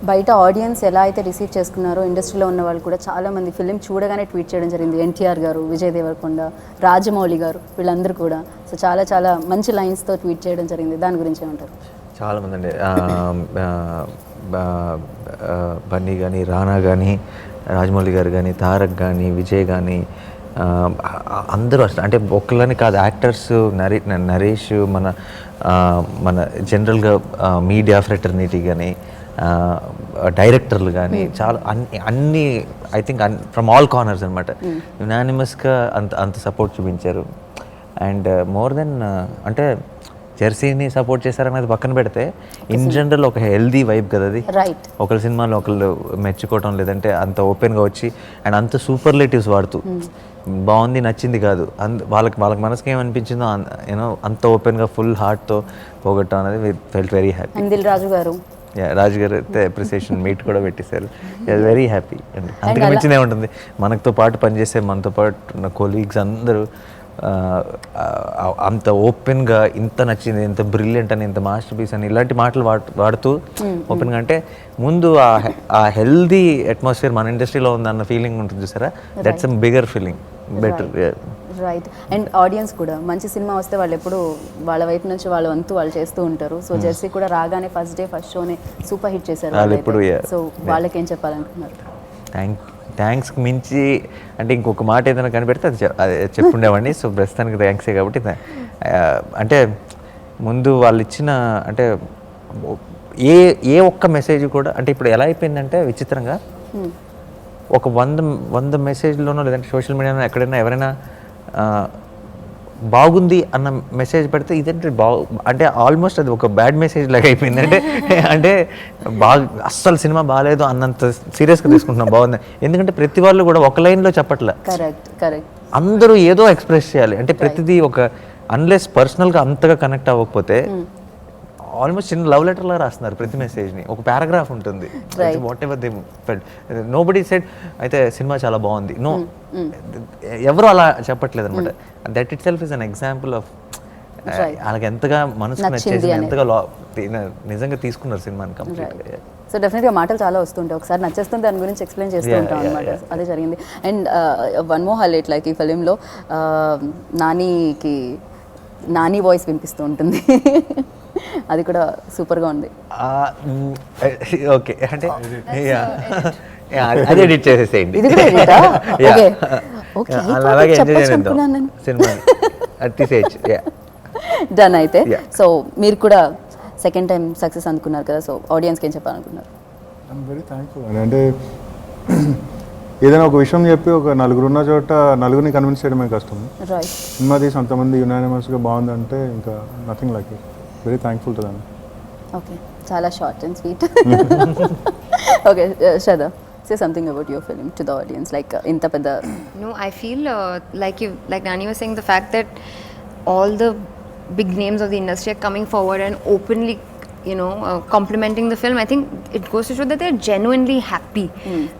బయట ఆడియన్స్ ఎలా అయితే రిసీవ్ చేసుకున్నారో ఇండస్ట్రీలో ఉన్న వాళ్ళు కూడా చాలామంది ఫిలిం చూడగానే ట్వీట్ చేయడం జరిగింది. ఎన్టీఆర్ గారు, విజయ్ దేవరకొండ, రాజమౌళి గారు వీళ్ళందరూ కూడా సో చాలా చాలా మంచి లైన్స్తో ట్వీట్ చేయడం జరిగింది. దాని గురించి ఏమంటారు? చాలామంది అండి, బన్నీ కానీ, రానా కానీ, రాజమౌళి గారు కానీ, తారక్ కానీ, విజయ్ కానీ అందరూ అసలు అంటే ఒక్కళ్ళని కాదు, యాక్టర్స్, నరేష్, మన జనరల్గా మీడియా ఫ్రెటర్నిటీ కానీ, డైరెక్టర్లు కానీ చాలా అన్ని I think from all corners అనమాట యునానిమస్గా అంత సపోర్ట్ చూపించారు. అండ్ మోర్ దెన్ అంటే జెర్సీని సపోర్ట్ చేశారనేది పక్కన పెడితే ఇన్ జనరల్ ఒక హెల్దీ వైబ్ కదా అది. ఒకళ్ళ సినిమాలో ఒకళ్ళు మెచ్చుకోవటం, లేదంటే అంత ఓపెన్గా వచ్చి అండ్ అంత సూపర్లేటివ్స్ వాడుతూ బాగుంది నచ్చింది కాదు, వాళ్ళకి మనసుకి ఏమనిపించిందో యూనో అంత ఓపెన్గా ఫుల్ హార్ట్తో పోగొట్టడం అనేది ఫెల్ట్ వెరీ హ్యాపీ. రాజు గారు అయితే అప్రిసియేషన్ మీట్ కూడా పెట్టేశారు. వెరీ హ్యాపీ అండి. అంతకు మించినే ఉంటుంది. మనతో పాటు పనిచేసే మనతో పాటు ఉన్న కొలీగ్స్ అందరూ అంత ఓపెన్గా ఇంత నచ్చింది, ఇంత బ్రిలియంట్ అని, ఇంత మాస్టర్ పీస్ అని ఇలాంటి మాటలు వాడుతూ ఓపెన్గా అంటే ముందు ఆ హెల్దీ అట్మాస్ఫియర్ మన ఇండస్ట్రీలో ఉందన్న ఫీలింగ్ ఉంటుంది చూసారా, that's a bigger feeling, better. Right. And audience కూడా మంచి సినిమా వస్తే వాళ్ళు ఎప్పుడు వాళ్ళ వైపు నుంచి వాళ్ళ వంతు వాళ్ళు చేస్తూ ఉంటారు. సో జెర్సీ కూడా రాగానే ఫస్ట్ షోనే సూపర్ హిట్ చేశారు. సో వాళ్ళకి ఏం చెప్పాలనుకున్నారు? థ్యాంక్స్కి మించి అంటే ఇంకొక మాట ఏదైనా కనిపెడితే అది చెప్పుండేవాడిని. సో ప్రస్తుతానికి థ్యాంక్సే కాబట్టి అంటే ముందు వాళ్ళు ఇచ్చిన అంటే ఏ ఒక్క మెసేజ్ కూడా అంటే ఇప్పుడు ఎలా అయిపోయిందంటే విచిత్రంగా ఒక 100 మెసేజ్లోనో లేదంటే సోషల్ మీడియాలో ఎక్కడైనా ఎవరైనా బాగుంది అన్న మెసేజ్ పెడితే ఇదంటే అంటే ఆల్మోస్ట్ అది ఒక బ్యాడ్ మెసేజ్ లాగా అయిపోయింది. అంటే అస్సలు సినిమా బాగాలేదు అన్నంత సీరియస్గా తీసుకుంటున్నాం బాగుంది. ఎందుకంటే ప్రతి వాళ్ళు కూడా ఒక లైన్లో చెప్పట్లే, అందరూ ఏదో ఎక్స్ప్రెస్ చేయాలి. అంటే ప్రతిదీ ఒక అన్లెస్ పర్సనల్గా అంతగా కనెక్ట్ అవ్వకపోతే ఆల్మోస్ట్ చిన్న లవ్ లెటర్ లా రాస్తున్నారు ప్రతి మెసేజ్ని. ఒక పారాగ్రాఫ్ ఉంటుంది, what ever they felt. Nobody said అయితే సినిమా చాలా బాగుంది, నో, ఎవరు అలా చెప్పట్లేదు అనమాట. That it self is an example of వాళ్ళకి ఎంతగా మనసుకు నచ్చేసి ఎంతగా నిజంగా తీసుకున్నారు సినిమాని కంప్లీట్గా. సో డెఫినెట్గా మాటలు చాలా వస్తుంటాయి, ఒకసారి నచ్చేస్తుంది దాని గురించి ఎక్స్ప్లెయిన్ చేస్తూ ఉంటాం అనమాట. అదే జరిగింది. And one more highlight, like ఈ ఫిలింలో నాని వాయిస్ వినిపిస్తూ ఉంటుంది. అది కూడా సూపర్గా ఉంది. ఓకే, అంటే అది ఎడిట్ చేసేసేయండి. ఇది కూడా ఎడిటా? ఓకే, అలాగే ఎంజాయ్ చేద్దాం సినిమాని, అది తీసేయచ్చు. డన్. అయితే సో మీరు కూడా సెకండ్ టైం సక్సెస్ అనుకున్నారు కదా, సో ఆడియన్స్కి ఏం చెప్పాలనుకున్నారు? ఐఎమ్ వెరీ థ్యాంక్ఫుల్ అండి. అంటే ఏదైనా ఒక విషయం చెప్పి ఒక నలుగురు ఉన్న చోట నలుగురిని కన్విన్స్ చేయడమే కష్టం. సినిమా తీసి అంతమంది యునానిమస్గా బాగుందంటే ఇంకా nothing like it. Very thankful to them. Okay, చాలా short and sweet. Okay, Shraddha, say something about your film to the audience, like inta pedda. No, I feel like Nani was saying, the fact that all the big names of the industry are coming forward and openly complimenting the film, I think it goes to show that they're genuinely happy.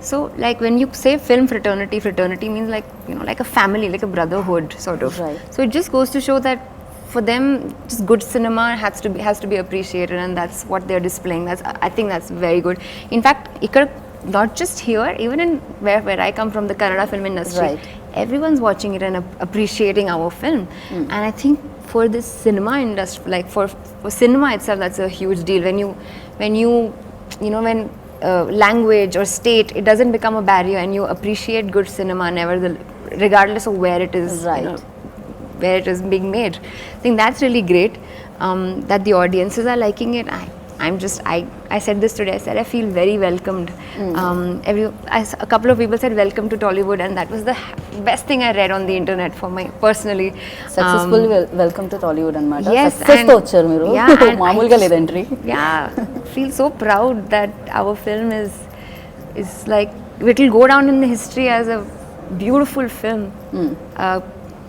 So like when you say film fraternity means like like a family, like a brotherhood sort of. Right. So it just goes to show that for them, just good cinema has to be appreciated, and that's what they're displaying. I think that's very good. In fact, not just here, even in where I come from, the Kannada film industry, Right. everyone's watching it and appreciating our film. And I think for this cinema industry, like for cinema itself, that's a huge deal. When language or state, it doesn't become a barrier, and you appreciate good cinema regardless of where it is, Right. where it is being made. I think that's really great, that the audiences are liking it. I said this today. I said I feel very welcomed. A couple of people said welcome to Tollywood, and that was the best thing I read on the internet for my personally. Successful welcome to Tollywood అన్నమాట. Yes, success and- తో వచ్చారు మీరు. yeah, and మామూలుగా లేదు entry. Yeah, feel so proud that our film is like, it will go down in the history as a beautiful film.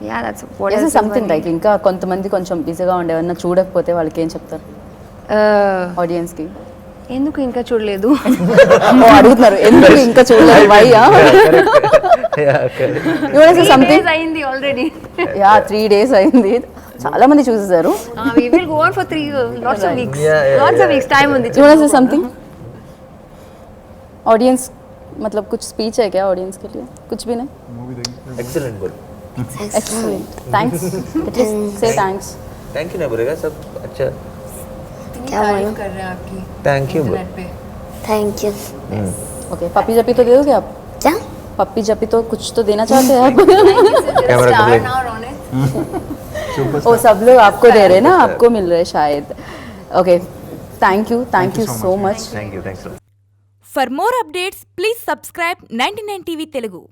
Yeah, that's what Is else it is something one- like ఇంకా కొంతమంది కొంచెం బిజీగా ఉండేవన్నా చూడకపోతే వాళ్ళకి ఏం చెప్తారు audience కి? ఎందుకు ఇంకా చూడలేదు? ఓ, అడుగుతున్నారు ఎందుకు ఇంకా చూడలేదు వై? సంథింగ్ అయింది ఆల్రెడీ. యా 3 days అయింది, చాలా మంది చూసేసారు. We will go on for 3 lots of weeks. Yeah, Lots of weeks time ఉంది. You want to say something? Audience मतलब कुछ स्पीच है क्या ऑडियंस के लिए? कुछ भी नहीं? एक्सीलेंट बोल. Excellent, thanks. एटलीस्ट से थैंक्स. थैंक यू ना बोलेगा सब अच्छा. क्या बोलूं? कर रहे हैं आपकी थैंक यू. इंटरनेट पे. Thank you. ओके, पप्पी जप्पी तो दे दोगे आप? क्या? पप्पी जप्पी तो कुछ तो देना चाहते हैं आप? कैमरा को ब्रेक. वो सब लोग आपको दे रहे हैं ना, आपको मिल रहे हैं शायद. Okay, thank you so much. Thank you. Thanks. For more updates, please subscribe 99 TV Telugu.